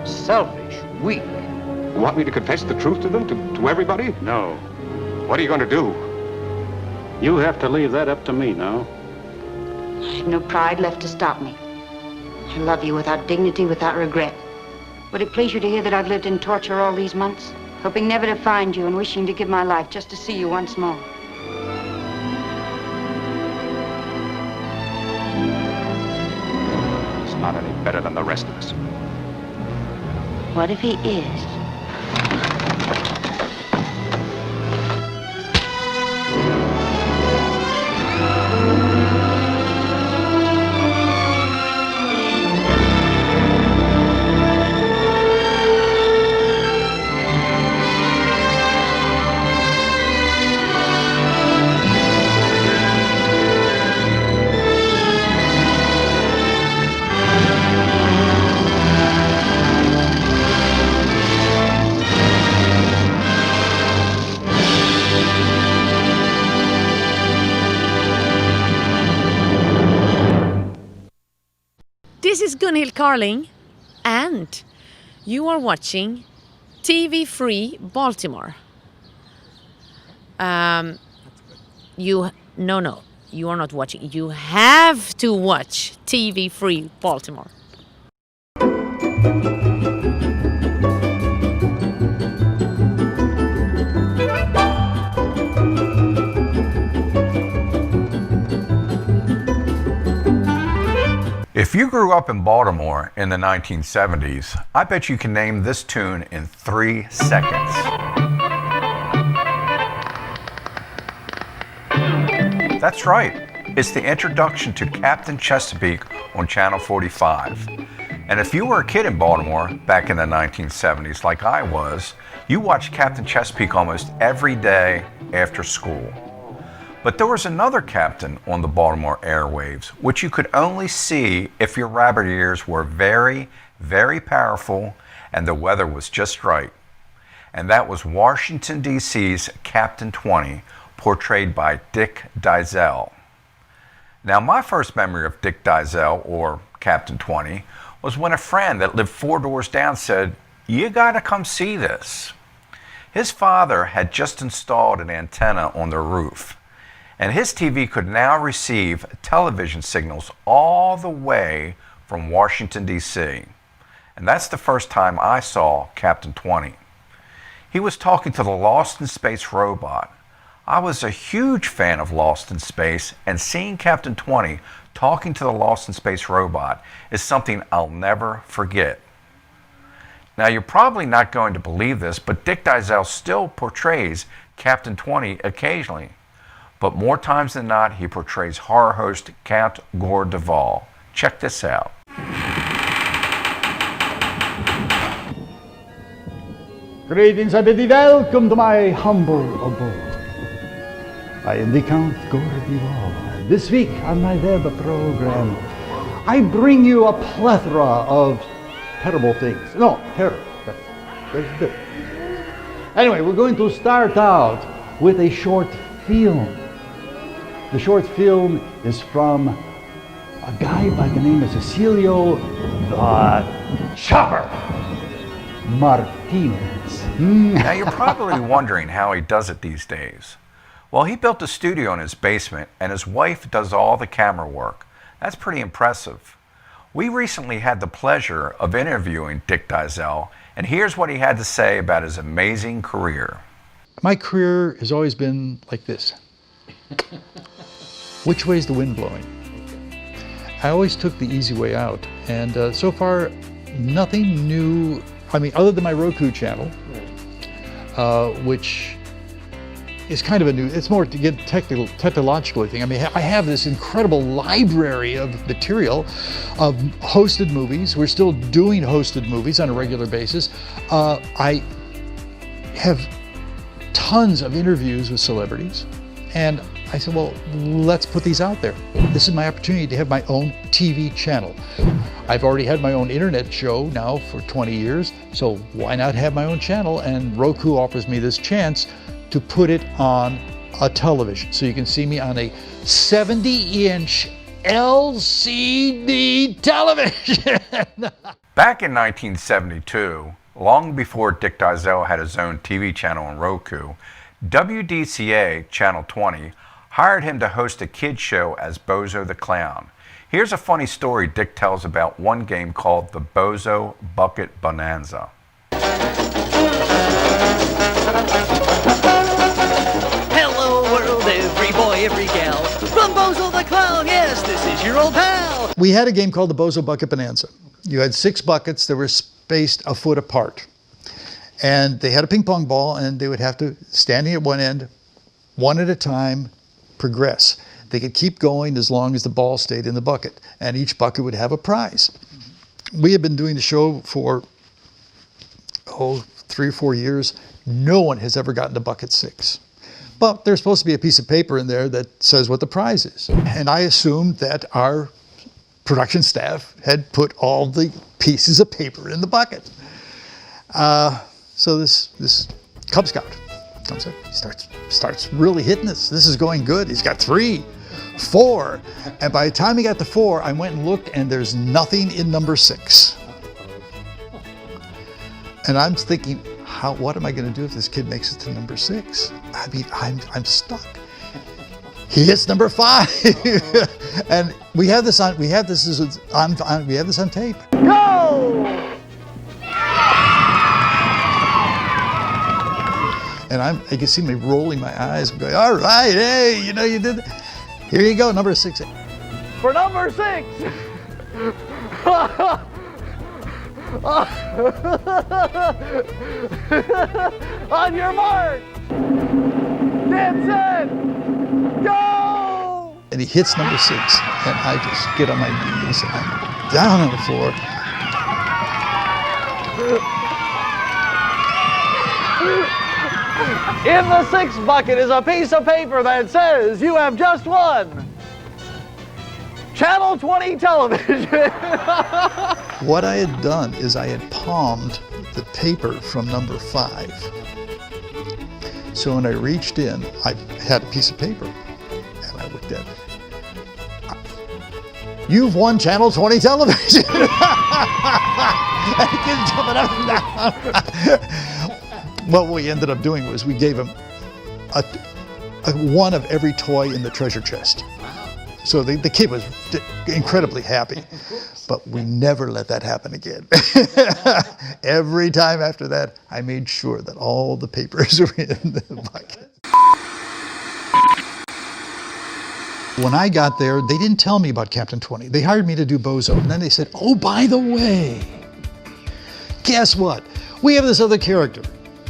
selfish, weak. You want me to confess the truth to them, to everybody? No. What are you going to do? You have to leave that up to me now. I have no pride left to stop me. I love you without dignity, without regret. Would it please you to hear that I've lived in torture all these months, hoping never to find you and wishing to give my life just to see you once more? He's not any better than the rest of us. What if he is? This is Gunhild Carling, and you are watching TV Free Baltimore. No, you are not watching. You have to watch TV Free Baltimore. If you grew up in Baltimore in the 1970s, I bet you can name this tune in 3 seconds. That's right. It's the introduction to Captain Chesapeake on Channel 45. And if you were a kid in Baltimore back in the 1970s, like I was, you watched Captain Chesapeake almost every day after school. But there was another captain on the Baltimore airwaves, which you could only see if your rabbit ears were very, very powerful and the weather was just right. And that was Washington, D.C.'s Captain 20, portrayed by Dick Dyszel. Now, my first memory of Dick Dyszel, or Captain 20, was when a friend that lived 4 doors down said, "You gotta come see this." His father had just installed an antenna on their roof, and his TV could now receive television signals all the way from Washington, D.C. And that's the first time I saw Captain 20. He was talking to the Lost in Space robot. I was a huge fan of Lost in Space, and seeing Captain 20 talking to the Lost in Space robot is something I'll never forget. Now, you're probably not going to believe this, but Dick Dyszel still portrays Captain 20 occasionally. But more times than not, he portrays horror host Count Gore Duvall. Check this out. Greetings and welcome to my humble abode. I am the Count Gore Duvall. This week on my web program, I bring you a plethora of terrible things. No, terror. That's good. Anyway, we're going to start out with a short film. The short film is from a guy by the name of Cecilio the Chopper Martinez. Now, you're probably wondering how he does it these days. Well, he built a studio in his basement, and his wife does all the camera work. That's pretty impressive. We recently had the pleasure of interviewing Dick Dyszel, and here's what he had to say about his amazing career. My career has always been like this. Which way is the wind blowing? I always took the easy way out, and so far, nothing new. I mean, other than my Roku channel, which is kind of a new, it's more to get technological thing. I mean, I have this incredible library of material of hosted movies. We're still doing hosted movies on a regular basis. I have tons of interviews with celebrities, and I said, well, let's put these out there. This is my opportunity to have my own TV channel. I've already had my own internet show now for 20 years, so why not have my own channel? And Roku offers me this chance to put it on a television. So you can see me on a 70-inch LCD television. Back in 1972, long before Dick Dyszel had his own TV channel on Roku, WDCA Channel 20 hired him to host a kids show as Bozo the Clown. Here's a funny story Dick tells about one game called the Bozo Bucket Bonanza. Hello world, every boy, every gal. From Bozo the Clown, yes, this is your old pal. We had a game called the Bozo Bucket Bonanza. You had 6 buckets that were spaced a foot apart. And they had a ping pong ball, and they would have to, standing at one end, one at a time, progress. They could keep going as long as the ball stayed in the bucket, and each bucket would have a prize. We had been doing the show for, 3 or 4 years. No one has ever gotten to bucket 6. But there's supposed to be a piece of paper in there that says what the prize is. And I assumed that our production staff had put all the pieces of paper in the bucket. So this Cub Scout comes in, he starts really hitting this. This is going good. He's got 3, 4. And by the time he got to 4, I went and looked, and there's nothing in number 6. And I'm thinking, what am I going to do if this kid makes it to number 6? I mean, I'm stuck. He hits number 5, and we have this on tape. Go! And you can see me rolling my eyes and going, all right, hey, you know, you did it. Here you go, number 6. For number 6. On your mark. Get set. Go! And he hits number 6, and I just get on my knees, and I'm down on the floor. In the 6th bucket is a piece of paper that says you have just won Channel 20 television. What I had done is I had palmed the paper from number 5. So when I reached in, I had a piece of paper, and I looked at it. You've won Channel 20 television. And the kid's jumping up and down. What we ended up doing was we gave him one of every toy in the treasure chest. So the kid was incredibly happy, but we never let that happen again. Every time after that, I made sure that all the papers were in the bucket. When I got there, they didn't tell me about Captain 20. They hired me to do Bozo, and then they said, oh, by the way, guess what? We have this other character.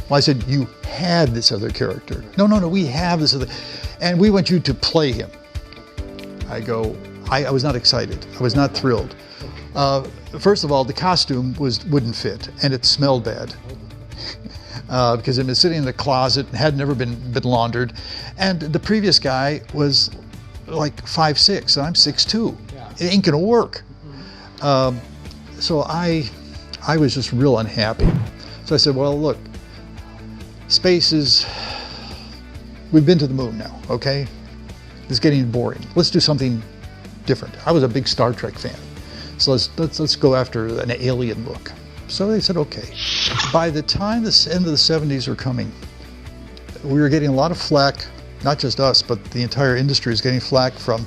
Well, I said, you had this other character. No, we have this other, and we want you to play him. I was not excited. I was not thrilled. First of all, the costume wouldn't fit, and it smelled bad. Because it was sitting in the closet and had never been laundered. And the previous guy was like 5'6", and I'm 6'2". It ain't gonna work. So I was just real unhappy. So I said, well, look, we've been to the moon now, okay? It's getting boring. Let's do something different. I was a big Star Trek fan. So let's go after an alien look. So they said, okay. By the time the end of the 70s were coming, we were getting a lot of flack, not just us, but the entire industry is getting flack from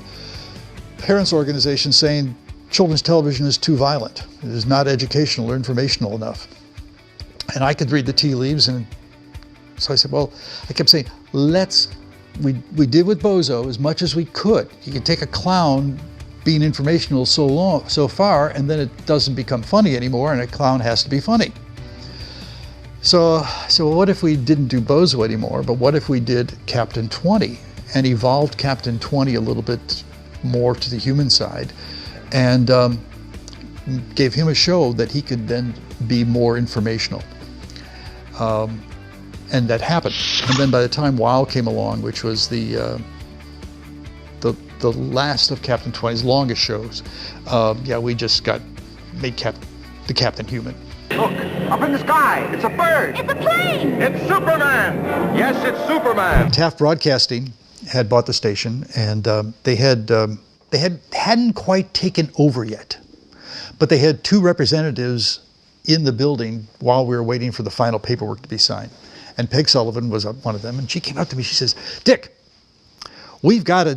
parents' organizations saying children's television is too violent. It is not educational or informational enough. And I could read the tea leaves, and so I said, well, I kept saying, we did with Bozo as much as we could. You can take a clown being informational so far, and then it doesn't become funny anymore, and a clown has to be funny. So what if we didn't do Bozo anymore, but what if we did Captain 20 and evolved Captain 20 a little bit more to the human side, and gave him a show that he could then be more informational. And that happened. And then by the time WOW came along, which was the last of Captain 20's longest shows, we just made the Captain human. Look, up in the sky, it's a bird. It's a plane. It's Superman. Yes, it's Superman. Taft Broadcasting had bought the station, and they hadn't quite taken over yet, but they had 2 representatives in the building while we were waiting for the final paperwork to be signed. And Peg Sullivan was one of them, and she came up to me. She says, "Dick, we've got to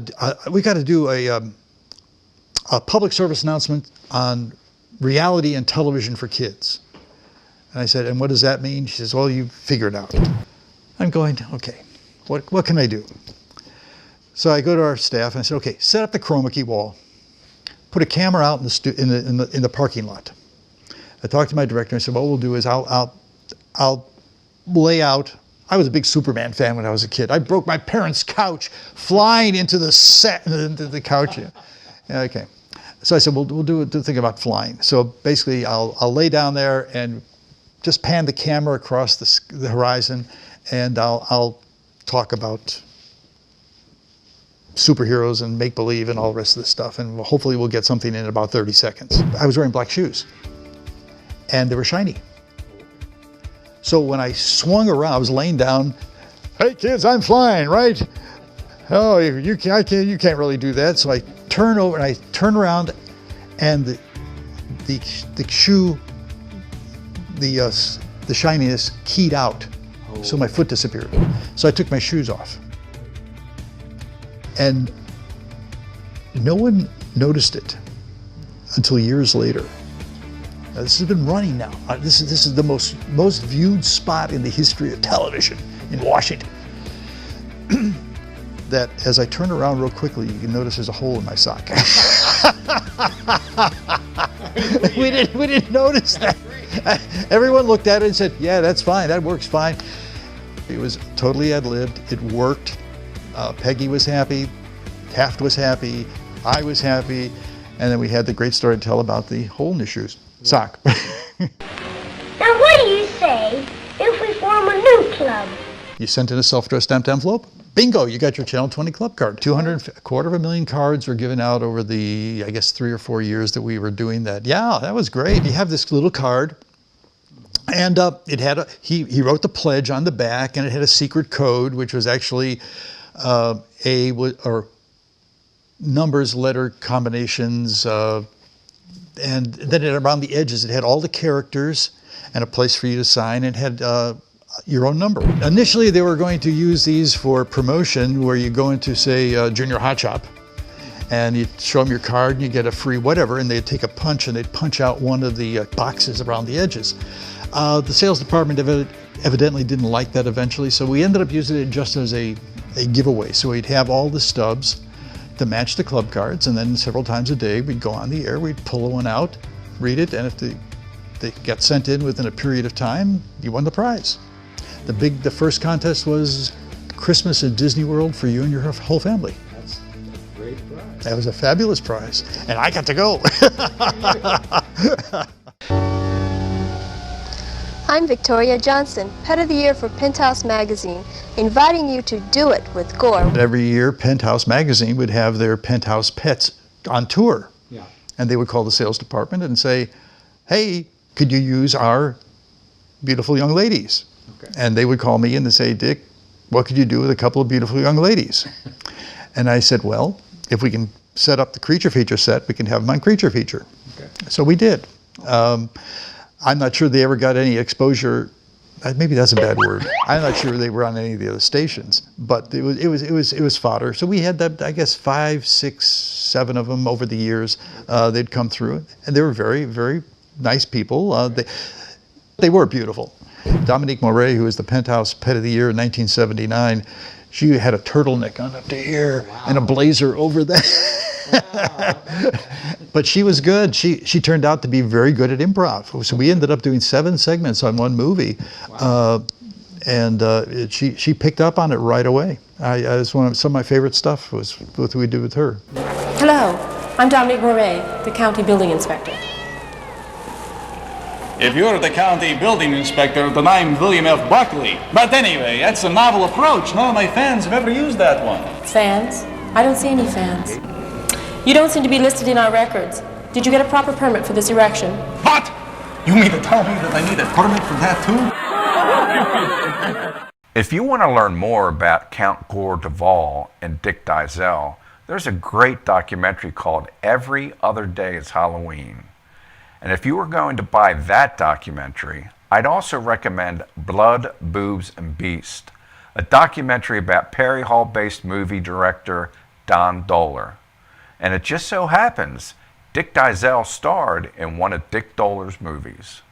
do a public service announcement on reality and television for kids." And I said, "And what does that mean?" She says, "Well, you figure it out." I'm going, okay, what can I do? So I go to our staff and I said, "Okay, set up the chroma key wall, put a camera out in the parking lot." I talked to my director and I said, "What we'll do is I'll lay out." I was a big Superman fan when I was a kid. I broke my parents' couch flying into the set, into the couch. Yeah, okay. So I said, we'll do the thing about flying. So basically, I'll lay down there and just pan the camera across the horizon, and I'll talk about superheroes and make-believe and all the rest of this stuff, and hopefully we'll get something in about 30 seconds. I was wearing black shoes, and they were shiny. So when I swung around, I was laying down, "Hey kids, I'm flying, right?" oh, you can't really do that. So I turn over and I turn around, and the shoe, the shininess keyed out, so my foot disappeared. So I took my shoes off, and no one noticed it until years later. Now, this has been running now. This is the most viewed spot in the history of television in Washington. That as I turn around real quickly, you can notice there's a hole in my sock. we didn't notice that. Everyone looked at it and said, yeah, that's fine, that works fine. It was totally ad-libbed, it worked. Peggy was happy, Taft was happy, I was happy, and then we had the great story to tell about the hole in the shoes. Sock. Now what do you say if we form a new club? You sent in a self-addressed stamped envelope, bingo, you got your Channel 20 club card. 250,000 cards were given out over the, I guess, 3 or 4 years that we were doing that. Yeah, that was great. You have this little card, and it had he wrote the pledge on the back, and it had a secret code, which was actually or numbers, letter combinations, and then around the edges, it had all the characters and a place for you to sign, and had your own number. Initially, they were going to use these for promotion, where you go into, say, Junior Hot Shop, and you show them your card, and you get a free whatever, and they'd take a punch, and they'd punch out one of the boxes around the edges. The sales department evidently didn't like that eventually, so we ended up using it just as a giveaway. So we'd have all the stubs to match the club cards, and then several times a day we'd go on the air, we'd pull one out, read it, and if they got sent in within a period of time, you won the prize. The first contest was Christmas at Disney World for you and your whole family. That's a great prize. That was a fabulous prize, and I got to go. I'm Victoria Johnson, Pet of the Year for Penthouse Magazine, inviting you to do it with Gore. Every year, Penthouse Magazine would have their Penthouse pets on tour. Yeah. And they would call the sales department and say, hey, could you use our beautiful young ladies? Okay. And they would call me and they say, Dick, what could you do with a couple of beautiful young ladies? And I said, well, if we can set up the creature feature set, we can have them on creature feature. Okay. So we did. I'm not sure they ever got any exposure. Maybe that's a bad word. I'm not sure they were on any of the other stations, but it was fodder. So we had that, I guess, 5, 6, 7 of them over the years. They'd come through, and they were very, very nice people. They were beautiful. Dominique Moret, who was the Penthouse Pet of the Year in 1979, she had a turtleneck on up to here and a blazer over that. But she was good. She turned out to be very good at improv. So we ended up doing 7 segments on one movie. She picked up on it right away. It was some of my favorite stuff was what we did with her. Hello, I'm Dominique Moret, the county building inspector. If you're the county building inspector, then I'm William F. Buckley. But anyway, that's a novel approach. None of my fans have ever used that one. Fans? I don't see any fans. You don't seem to be listed in our records. Did you get a proper permit for this erection? What? You mean to tell me that I need a permit for that too? If you want to learn more about Count Gore Duvall and Dick Dyszel, there's a great documentary called Every Other Day is Halloween. And if you were going to buy that documentary, I'd also recommend Blood, Boobs, and Beast, a documentary about Perry Hall-based movie director Don Dohler. And it just so happens Dick Dyszel starred in one of Dick Dohler's movies.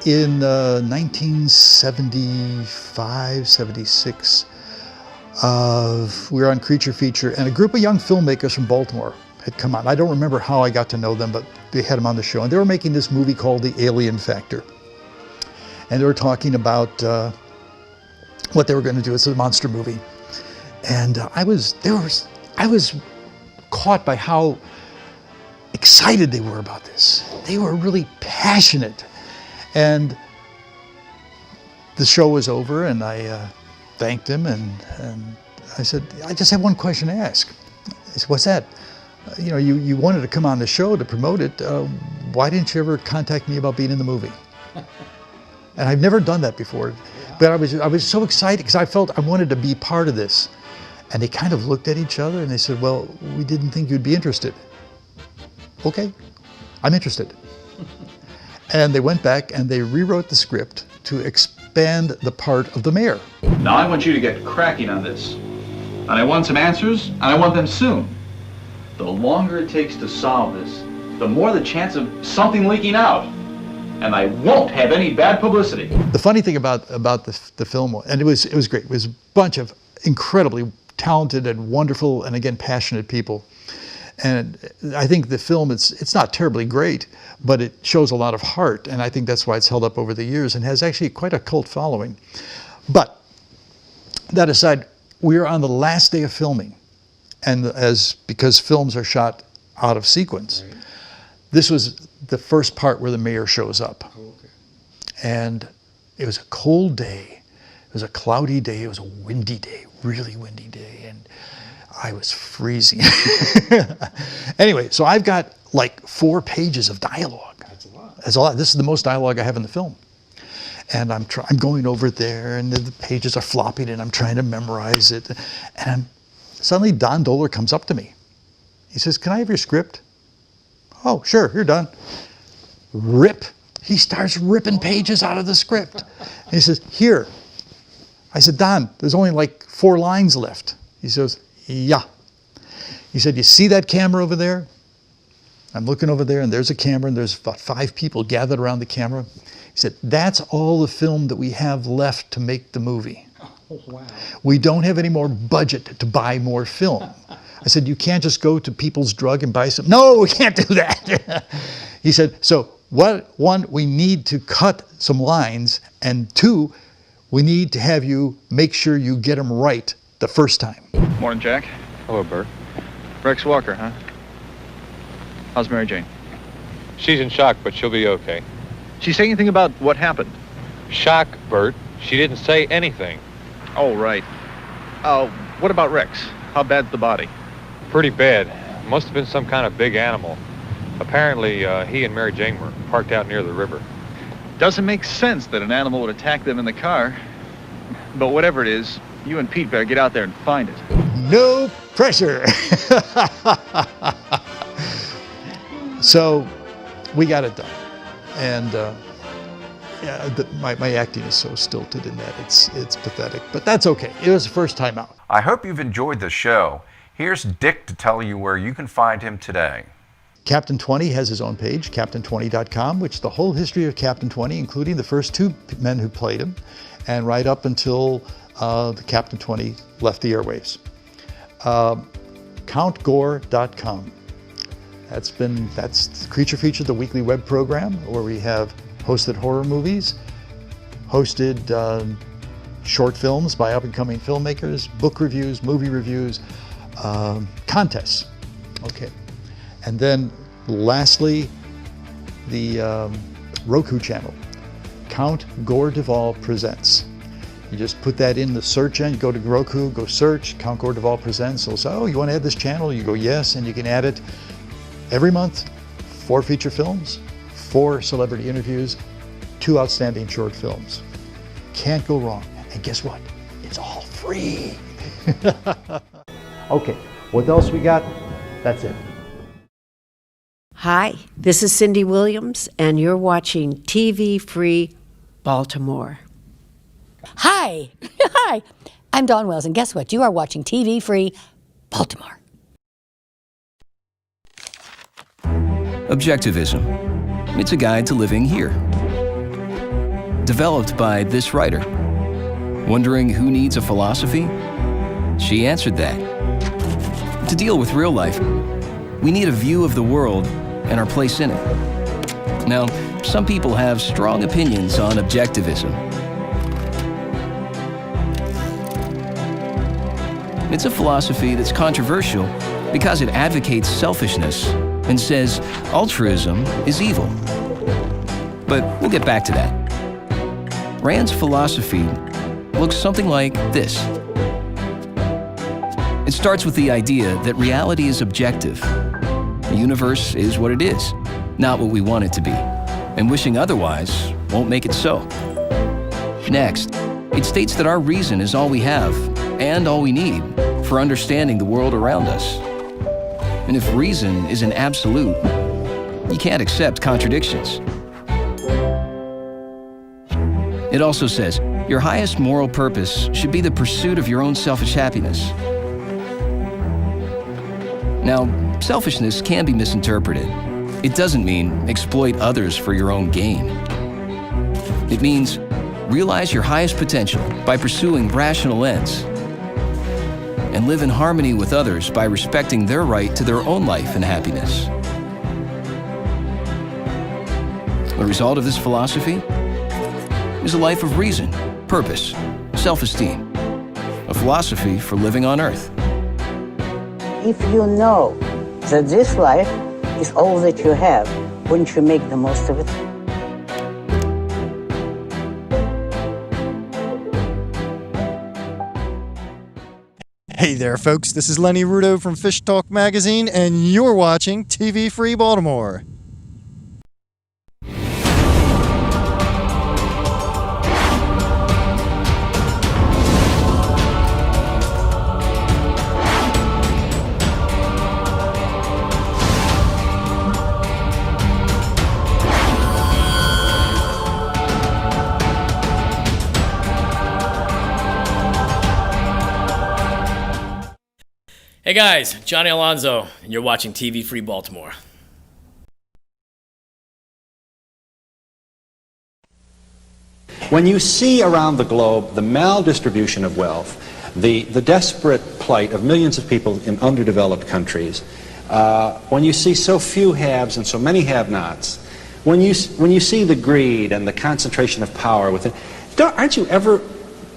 In 1975, 76, we were on Creature Feature, and a group of young filmmakers from Baltimore had come on. I don't remember how I got to know them, but they had them on the show, and they were making this movie called The Alien Factor. And they were talking about what they were going to do. It's a monster movie. And I was caught by how excited they were about this. They were really passionate. And the show was over, and I thanked him, and I said, I just have one question to ask. He said, what's that? you know, you wanted to come on the show to promote it. Why didn't you ever contact me about being in the movie? And I've never done that before. But I was so excited because I felt I wanted to be part of this. And they kind of looked at each other and they said, well, we didn't think you'd be interested. Okay, I'm interested. And they went back and they rewrote the script to expand the part of the mayor. Now I want you to get cracking on this. And I want some answers, and I want them soon. The longer it takes to solve this, the more the chance of something leaking out. And I won't have any bad publicity. The funny thing about the film, and it was great, it was a bunch of incredibly talented and wonderful and again passionate people. And I think the film, it's not terribly great, but it shows a lot of heart, and I think that's why it's held up over the years and has actually quite a cult following. But that aside, we are on the last day of filming, and because films are shot out of sequence, right. This was the first part where the mayor shows up. Oh, okay. And it was a cold day, it was a cloudy day, it was a windy day, really windy day, and I was freezing. Anyway, so I've got like 4 pages of dialogue. That's a lot. That's a lot. This is the most dialogue I have in the film. And I'm going over there, and the pages are flopping, and I'm trying to memorize it. And suddenly Don Dohler comes up to me. He says, "Can I have your script?" "Oh, sure, you're done." Rip. He starts ripping pages out of the script. And he says, "Here." I said, "Don, there's only like 4 lines left." He says, "Yeah." He said, "You see that camera over there?" I'm looking over there, and there's a camera, and there's about 5 people gathered around the camera. He said, "That's all the film that we have left to make the movie. Oh, wow. We don't have any more budget to buy more film." I said, "You can't just go to People's Drug and buy some." "No, we can't do that." He said, "So one, we need to cut some lines, and 2, we need to have you make sure you get them right the first time." Morning, Jack. Hello, Bert. Rex Walker, huh? How's Mary Jane? She's in shock, but she'll be okay. She say anything about what happened? Shock, Bert. She didn't say anything. Oh, right. What about Rex? How bad's the body? Pretty bad. Must have been some kind of big animal. Apparently, he and Mary Jane were parked out near the river. Doesn't make sense that an animal would attack them in the car. But whatever it is, you and Pete better get out there and find it. No pressure. So we got it done. And my acting is so stilted in that it's pathetic, but that's okay. It was the first time out. I hope you've enjoyed the show. Here's Dick to tell you where you can find him today. Captain 20 has his own page, captain20.com, which is the whole history of Captain 20, including the first 2 men who played him, and right up until the Captain 20 left the airwaves. Countgore.com. That's Creature Feature, the weekly web program where we have hosted horror movies, hosted short films by up-and-coming filmmakers, book reviews, movie reviews, contests. Okay. And then lastly, the Roku channel, Count Gore Duvall Presents. You just put that in the search engine, go to Roku, go search, Count Gore Duvall Presents. It'll say, "Oh, you want to add this channel?" You go, "Yes," and you can add it every month. 4 feature films, 4 celebrity interviews, 2 outstanding short films. Can't go wrong. And guess what? It's all free. Okay, what else we got? That's it. Hi, this is Cindy Williams, and you're watching TV Free Baltimore. Hi, hi, I'm Dawn Wells, and guess what? You are watching TV Free Baltimore. Objectivism. It's a guide to living here. Developed by this writer. Wondering who needs a philosophy? She answered that. To deal with real life, we need a view of the world and our place in it. Now, some people have strong opinions on objectivism. It's a philosophy that's controversial because it advocates selfishness and says altruism is evil. But we'll get back to that. Rand's philosophy looks something like this. It starts with the idea that reality is objective, The universe is what it is, not what we want it to be. And wishing otherwise won't make it so. Next, it states that our reason is all we have and all we need for understanding the world around us. And if reason is an absolute, you can't accept contradictions. It also says your highest moral purpose should be the pursuit of your own selfish happiness. Now, selfishness can be misinterpreted. It doesn't mean exploit others for your own gain. It means realize your highest potential by pursuing rational ends and live in harmony with others by respecting their right to their own life and happiness. The result of this philosophy is a life of reason, purpose, self-esteem, a philosophy for living on Earth. If you know that this life is all that you have, wouldn't you make the most of it? Hey there, folks. This is Lenny Rudo from Fish Talk Magazine, and you're watching TV Free Baltimore. Hey guys, Johnny Alonso, and you're watching TV Free Baltimore. When you see around the globe the maldistribution of wealth, the desperate plight of millions of people in underdeveloped countries, when you see so few haves and so many have-nots, when you see the greed and the concentration of power within,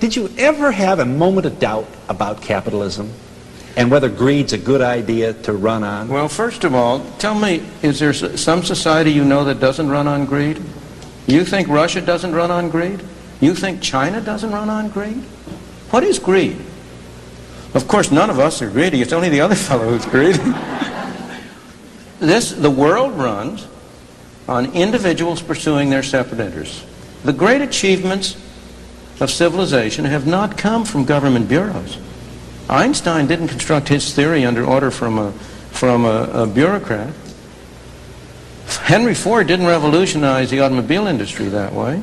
did you ever have a moment of doubt about capitalism? And whether greed's a good idea to run on? Well, first of all, tell me, is there some society you know that doesn't run on greed? You think Russia doesn't run on greed? You think China doesn't run on greed? What is greed? Of course, none of us are greedy. It's only the other fellow who's greedy. The world runs on individuals pursuing their separate interests. The great achievements of civilization have not come from government bureaus. Einstein didn't construct his theory under order from a bureaucrat. Henry Ford didn't revolutionize the automobile industry that way.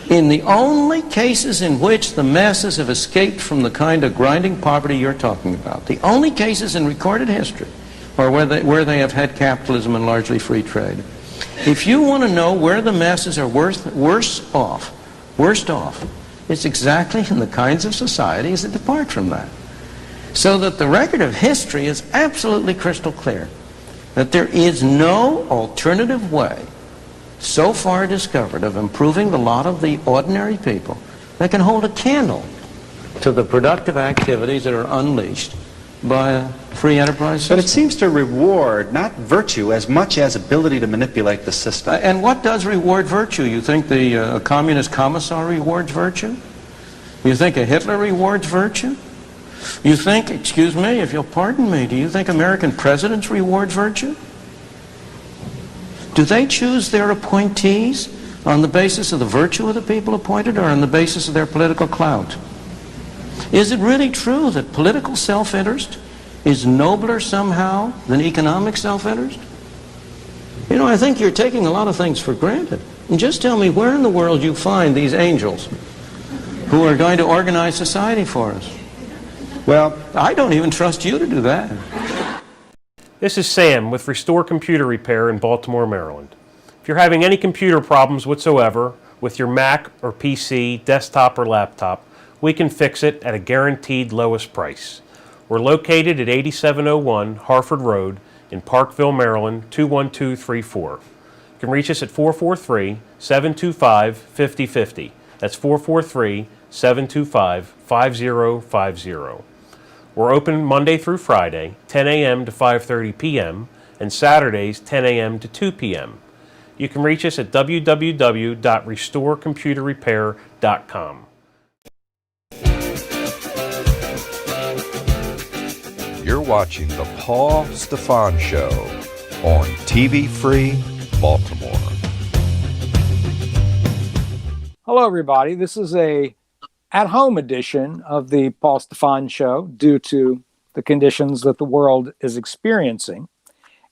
In the only cases in which the masses have escaped from the kind of grinding poverty you're talking about, the only cases in recorded history are where they have had capitalism and largely free trade. If you want to know where the masses are worst off, it's exactly in the kinds of societies that depart from that. So that the record of history is absolutely crystal clear that there is no alternative way so far discovered of improving the lot of the ordinary people that can hold a candle to the productive activities that are unleashed by a free enterprise system. But it seems to reward not virtue as much as ability to manipulate the system. And what does reward virtue? You think the communist commissar rewards virtue? You think a Hitler rewards virtue? You think, excuse me, if you'll pardon me, do you think American presidents reward virtue? Do they choose their appointees on the basis of the virtue of the people appointed or on the basis of their political clout? Is it really true that political self-interest is nobler somehow than economic self-interest? You know, I think you're taking a lot of things for granted. And just tell me where in the world you find these angels who are going to organize society for us. Well, I don't even trust you to do that. This is Sam with Restore Computer Repair in Baltimore, Maryland. If you're having any computer problems whatsoever with your Mac or PC, desktop or laptop, we can fix it at a guaranteed lowest price. We're located at 8701 Harford Road in Parkville, Maryland, 21234. You can reach us at 443-725-5050. That's 443-725-5050. We're open Monday through Friday, 10 a.m. to 5:30 p.m., and Saturdays, 10 a.m. to 2 p.m. You can reach us at www.restorecomputerrepair.com. You're watching The Paul Stefan Show. on TV Free Baltimore. Hello, everybody. This is a at-home edition of the Paul Stefan Show due to the conditions that the world is experiencing.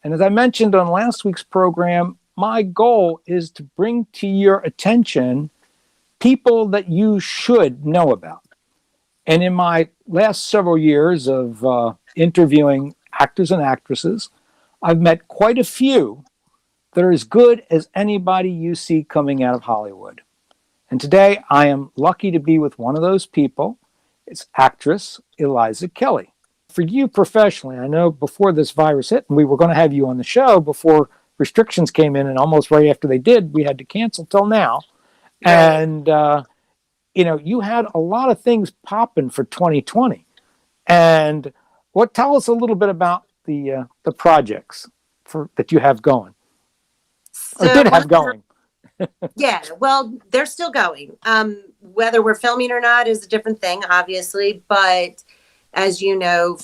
And as I mentioned on last week's program, my goal is to bring to your attention people that you should know about. And in my last several years of interviewing actors and actresses, I've met quite a few that are as good as anybody you see coming out of Hollywood. And today I am lucky to be with one of those people. It's actress Eliza Kelly. For you professionally, I know before this virus hit, and we were going to have you on the show before restrictions came in, and almost right after they did, we had to cancel till now. Right. And, you had a lot of things popping for 2020. And tell us a little bit about the projects that you have going, or did have going. Yeah, well, they're still going. Whether we're filming or not is a different thing, obviously. But as you know,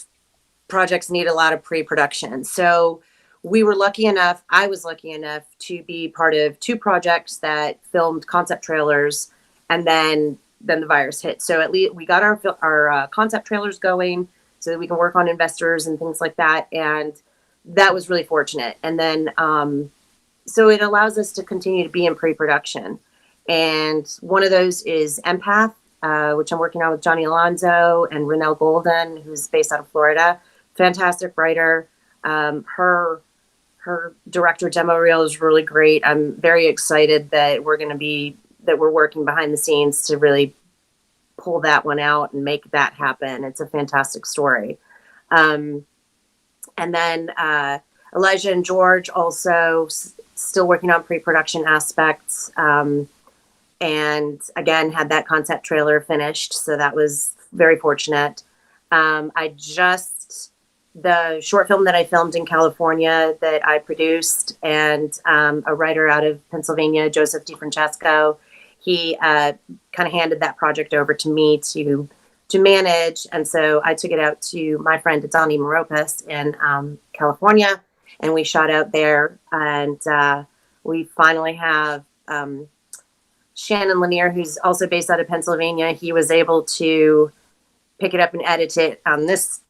projects need a lot of pre-production. So I was lucky enough to be part of 2 projects that filmed concept trailers, and then the virus hit. So at least we got our concept trailers going so that we can work on investors and things like that. And that was really fortunate. And then so it allows us to continue to be in pre-production. And one of those is Empath, which I'm working on with Johnny Alonzo and Renelle Golden, who's based out of Florida. Fantastic writer. Her director demo reel is really great. I'm very excited that we're working behind the scenes to really pull that one out and make that happen. It's a fantastic story. And then Elijah and George also still working on pre-production aspects. And again, had that concept trailer finished. So that was very fortunate. The short film that I filmed in California that I produced, and a writer out of Pennsylvania, Joseph DiFrancesco, he kind of handed that project over to me to manage. And so I took it out to my friend Donnie Maropas in California, and we shot out there. And we finally have Shannon Lanier, who's also based out of Pennsylvania. He was able to pick it up and edit it on this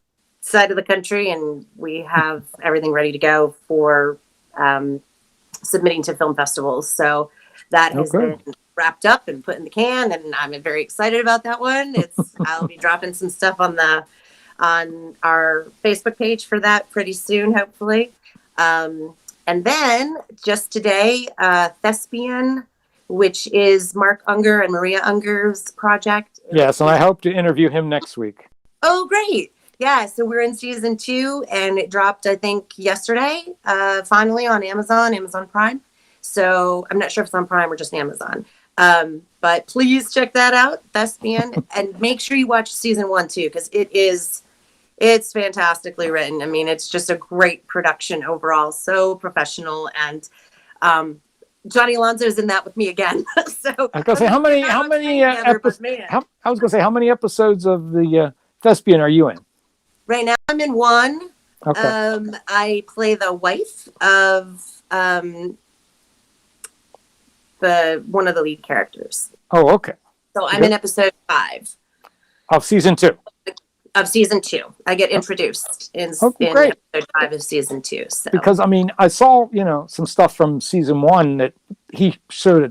side of the country, and we have everything ready to go for submitting to film festivals. So that has been wrapped up and put in the can, and I'm very excited about that one. I'll be dropping some stuff on our Facebook page for that pretty soon, hopefully. And then just today, Thespian, which is Mark Unger and Maria Unger's project. Yes, and I hope to interview him next week. Oh, great. Yeah, so we're in season 2, and it dropped, I think, yesterday, finally on Amazon Prime. So I'm not sure if it's on Prime or just Amazon. But please check that out, Thespian, and make sure you watch season 1 too, because it's fantastically written. I mean, it's just a great production overall, so professional, and Johnny Alonzo is in that with me again. So I was gonna say how many episodes of the Thespian are you in? Right now, I'm in 1. Okay. I play the wife of one of the lead characters. Oh, okay. So I'm in episode 5 of season 2. Of season 2, I get introduced in episode 5 of season 2. So. Because I saw some stuff from season 1 that he showed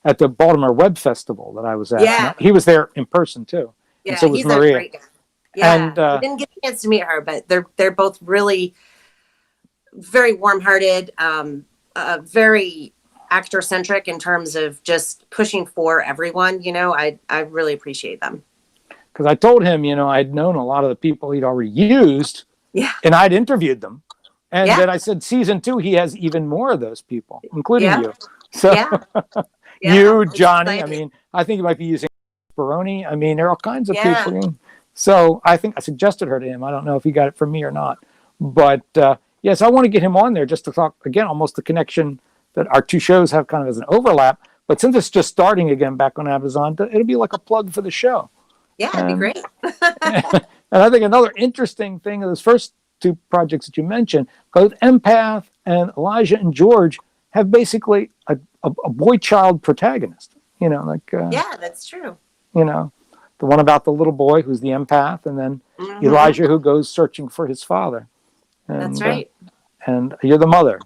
at the Baltimore Web Festival that I was at. Yeah. He was there in person too. Yeah, and so was he's Maria. a great guy. Yeah, and I didn't get a chance to meet her, but they're both really very warm-hearted, very actor-centric in terms of just pushing for everyone. I really appreciate them. Because I told him, I'd known a lot of the people he'd already used, and I'd interviewed them. And then I said, season 2, he has even more of those people, including you. So you, Johnny, exciting. I think he might be using Baroni. There are all kinds of people. So I think I suggested her to him. I don't know if he got it from me or not. But yes, I want to get him on there just to talk, again, almost the connection that our 2 shows have kind of as an overlap. But since it's just starting again back on Amazon, it'll be like a plug for the show. Yeah, it'd be great. And I think another interesting thing of this first two projects that you mentioned, both Empath and Elijah and George have basically a boy-child protagonist. Yeah, that's true. The one about the little boy who's the empath, and then Elijah who goes searching for his father. And, that's right. And you're the mother,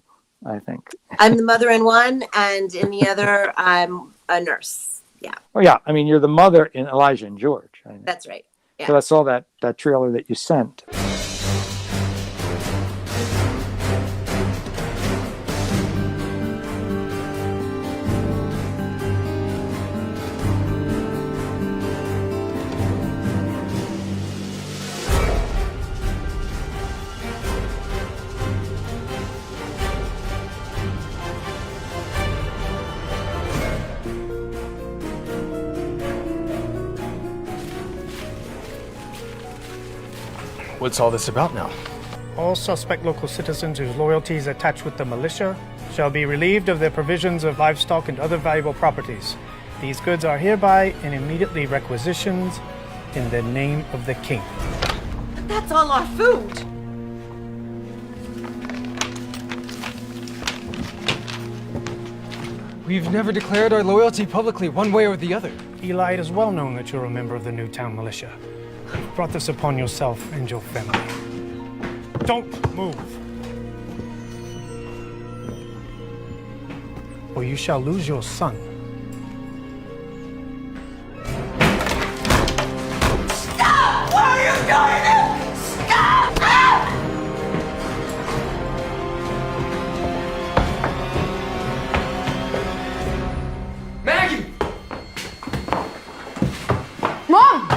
I think. I'm the mother in one, and in the other, I'm a nurse. Yeah. Oh yeah, I mean you're the mother in Elijah and George. That's right. Yeah. So I saw that trailer that you sent. What's all this about now? All suspect local citizens whose loyalties attached with the militia shall be relieved of their provisions of livestock and other valuable properties. These goods are hereby and immediately requisitioned in the name of the king. But that's all our food. We've never declared our loyalty publicly one way or the other. Eli, it is well known that you're a member of the Newtown militia. You've brought this upon yourself and your family. Don't move, or you shall lose your son. Stop! Why are you doing it? Stop! Maggie! Mom!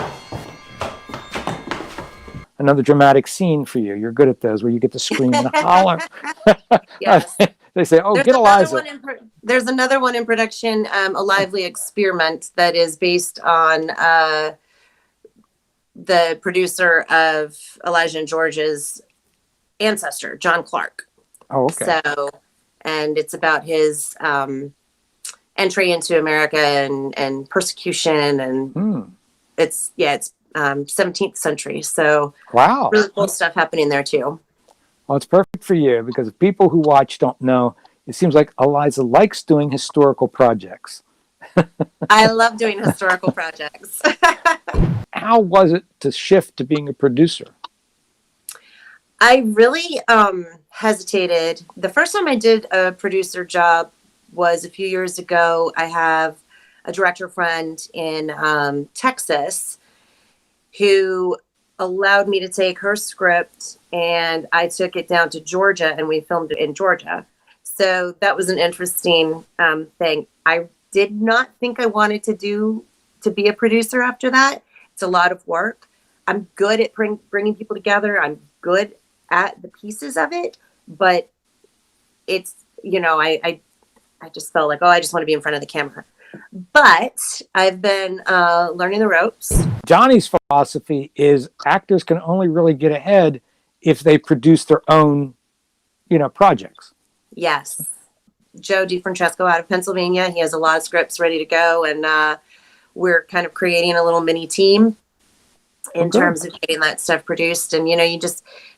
Another dramatic scene for you. You're good at those where you get to scream and holler. Yes. They say, "Oh, There's get Eliza." There's another one in production, A Lively Experiment, that is based on the producer of Elijah and George's ancestor, John Clark. Oh, okay. So, and it's about his entry into America and persecution, and it's 17th century. So Wow. really cool stuff happening there too. Well, it's perfect for you because people who watch don't know. It seems like Eliza likes doing historical projects. I love doing historical projects. How was it to shift to being a producer? I really hesitated. The first time I did a producer job was a few years ago. I have a director friend in Texas who allowed me to take her script, and I took it down to Georgia, and we filmed it in Georgia. So that was an interesting thing. I did not think I wanted to be a producer after that. It's a lot of work. I'm good at bringing people together. I'm good at the pieces of it, but it's, I just felt like, I just want to be in front of the camera. But I've been learning the ropes. Johnny's philosophy is actors can only really get ahead if they produce their own, projects. Yes. Joe DiFrancesco out of Pennsylvania. He has a lot of scripts ready to go, and we're kind of creating a little mini team in terms of getting that stuff produced. And,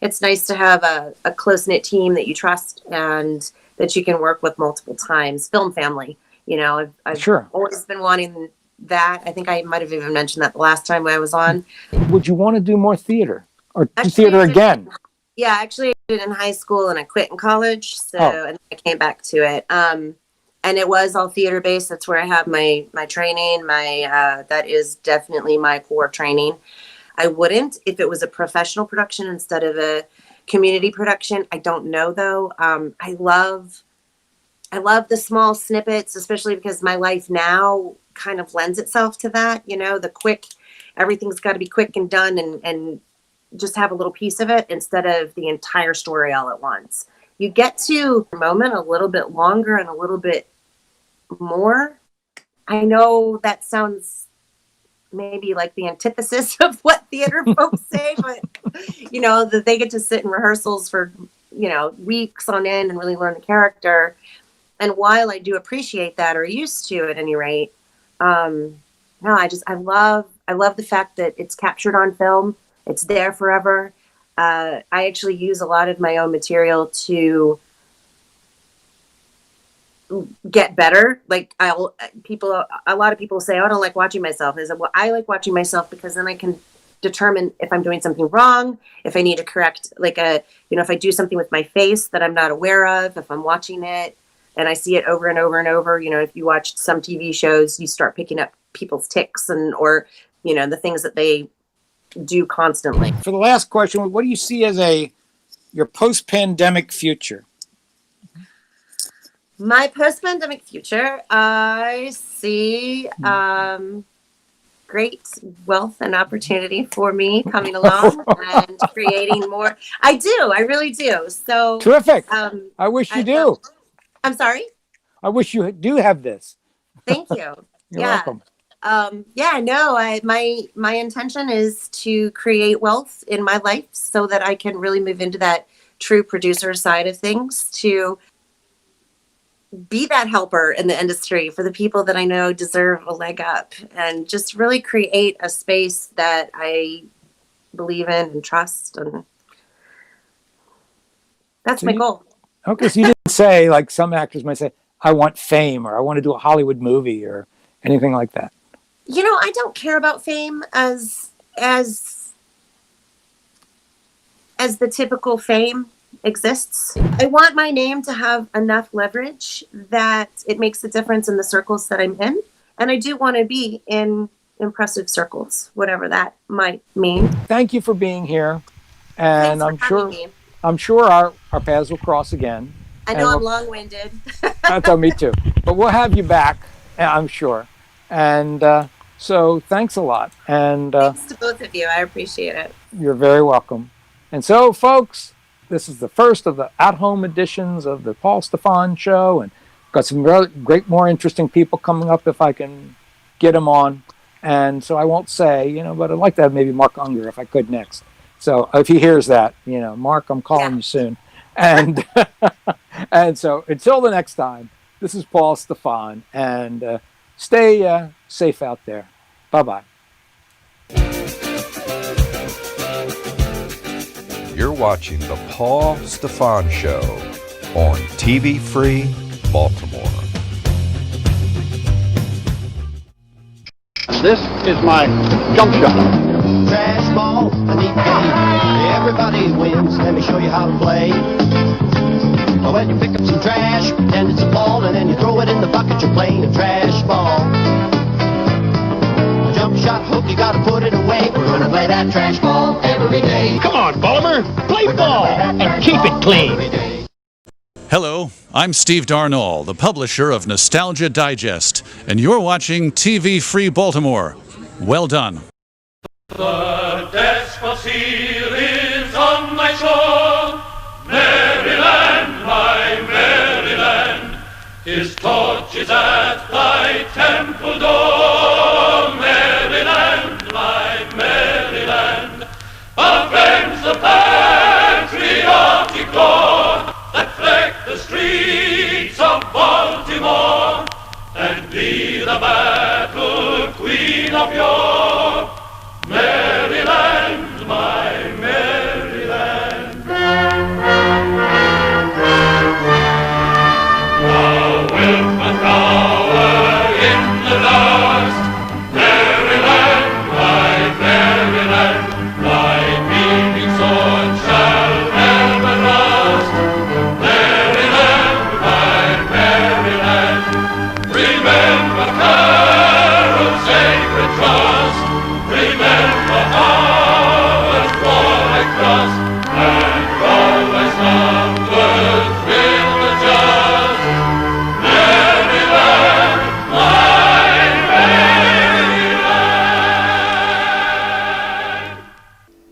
it's nice to have a close-knit team that you trust and that you can work with multiple times. Film family. I've Sure. always been wanting that. I think I might have even mentioned that the last time I was on. Would you want to do more theater or do theater again? Yeah, actually I did it in high school and I quit in college. So, and I came back to it. And it was all theater based. That's where I have my training. That is definitely my core training. I wouldn't if it was a professional production instead of a community production. I don't know though. I love the small snippets, especially because my life now kind of lends itself to that. The quick, everything's got to be quick and done and just have a little piece of it instead of the entire story all at once. You get to a moment a little bit longer and a little bit more. I know that sounds maybe like the antithesis of what theater folks say, but that they get to sit in rehearsals for, weeks on end and really learn the character. And while I do appreciate that, or used to at any rate, I love the fact that it's captured on film. It's there forever. I actually use a lot of my own material to get better. Like a lot of people say, oh, I don't like watching myself. I said, well, I like watching myself because then I can determine if I'm doing something wrong, if I need to correct, if I do something with my face that I'm not aware of, if I'm watching it and I see it over and over and over. If you watch some TV shows, you start picking up people's tics or the things that they do constantly. For the last question, what do you see as your post-pandemic future? My post-pandemic future, I see great wealth and opportunity for me coming along and creating more. I really do. So terrific. I wish you do. I'm sorry? I wish you do have this. Thank you. You're welcome. My intention is to create wealth in my life so that I can really move into that true producer side of things, to be that helper in the industry for the people that I know deserve a leg up, and just really create a space that I believe in and trust. And that's my goal. Okay, so you didn't say, like some actors might say, I want fame, or I want to do a Hollywood movie, or anything like that. I don't care about fame as the typical fame exists. I want my name to have enough leverage that it makes a difference in the circles that I'm in. And I do want to be in impressive circles, whatever that might mean. Thank you for being here. And I'm sure our paths will cross again. I know I'm long-winded. That's me too. But we'll have you back, I'm sure. And so thanks a lot. And thanks to both of you. I appreciate it. You're very welcome. And so, folks, this is the first of the at-home editions of the Paul Stefan Show, and got some really more interesting people coming up if I can get them on. And so I won't say, but I'd like to have maybe Mark Unger if I could next. So if he hears that, Mark, I'm calling you soon. And and so until the next time, this is Paul Stefan, and stay safe out there. Bye-bye. You're watching the Paul Stefan Show on TV Free Baltimore. This is my jump shot. Trash ball, I need pain. Everybody wins, let me show you how to play. Well, when you pick up some trash, pretend it's a ball, and then you throw it in the bucket, you're playing a trash ball. A jump shot hook, you gotta put it away. We're gonna play that trash ball every day. Come on, Baltimore, play ball and keep it clean. Hello, I'm Steve Darnall, the publisher of Nostalgia Digest, and you're watching TV Free Baltimore. Well done. The Despacito is on my shore, Maryland, my Maryland. His torch is at thy temple door, Maryland, my Maryland. Avenge the patriotic roar that fleck the streets of Baltimore, and be the battle queen of yore, Maryland, my Maryland. Thou wilt but cower in the dust, Maryland, my Maryland. Thy beaming sword shall never rust, Maryland, my Maryland. Remember Carol's sacred trust, remember Howard's warlike thrust, and always onward with the just, Maryland, my Maryland.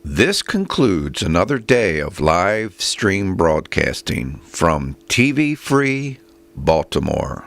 This concludes another day of live stream broadcasting from TV Free Baltimore.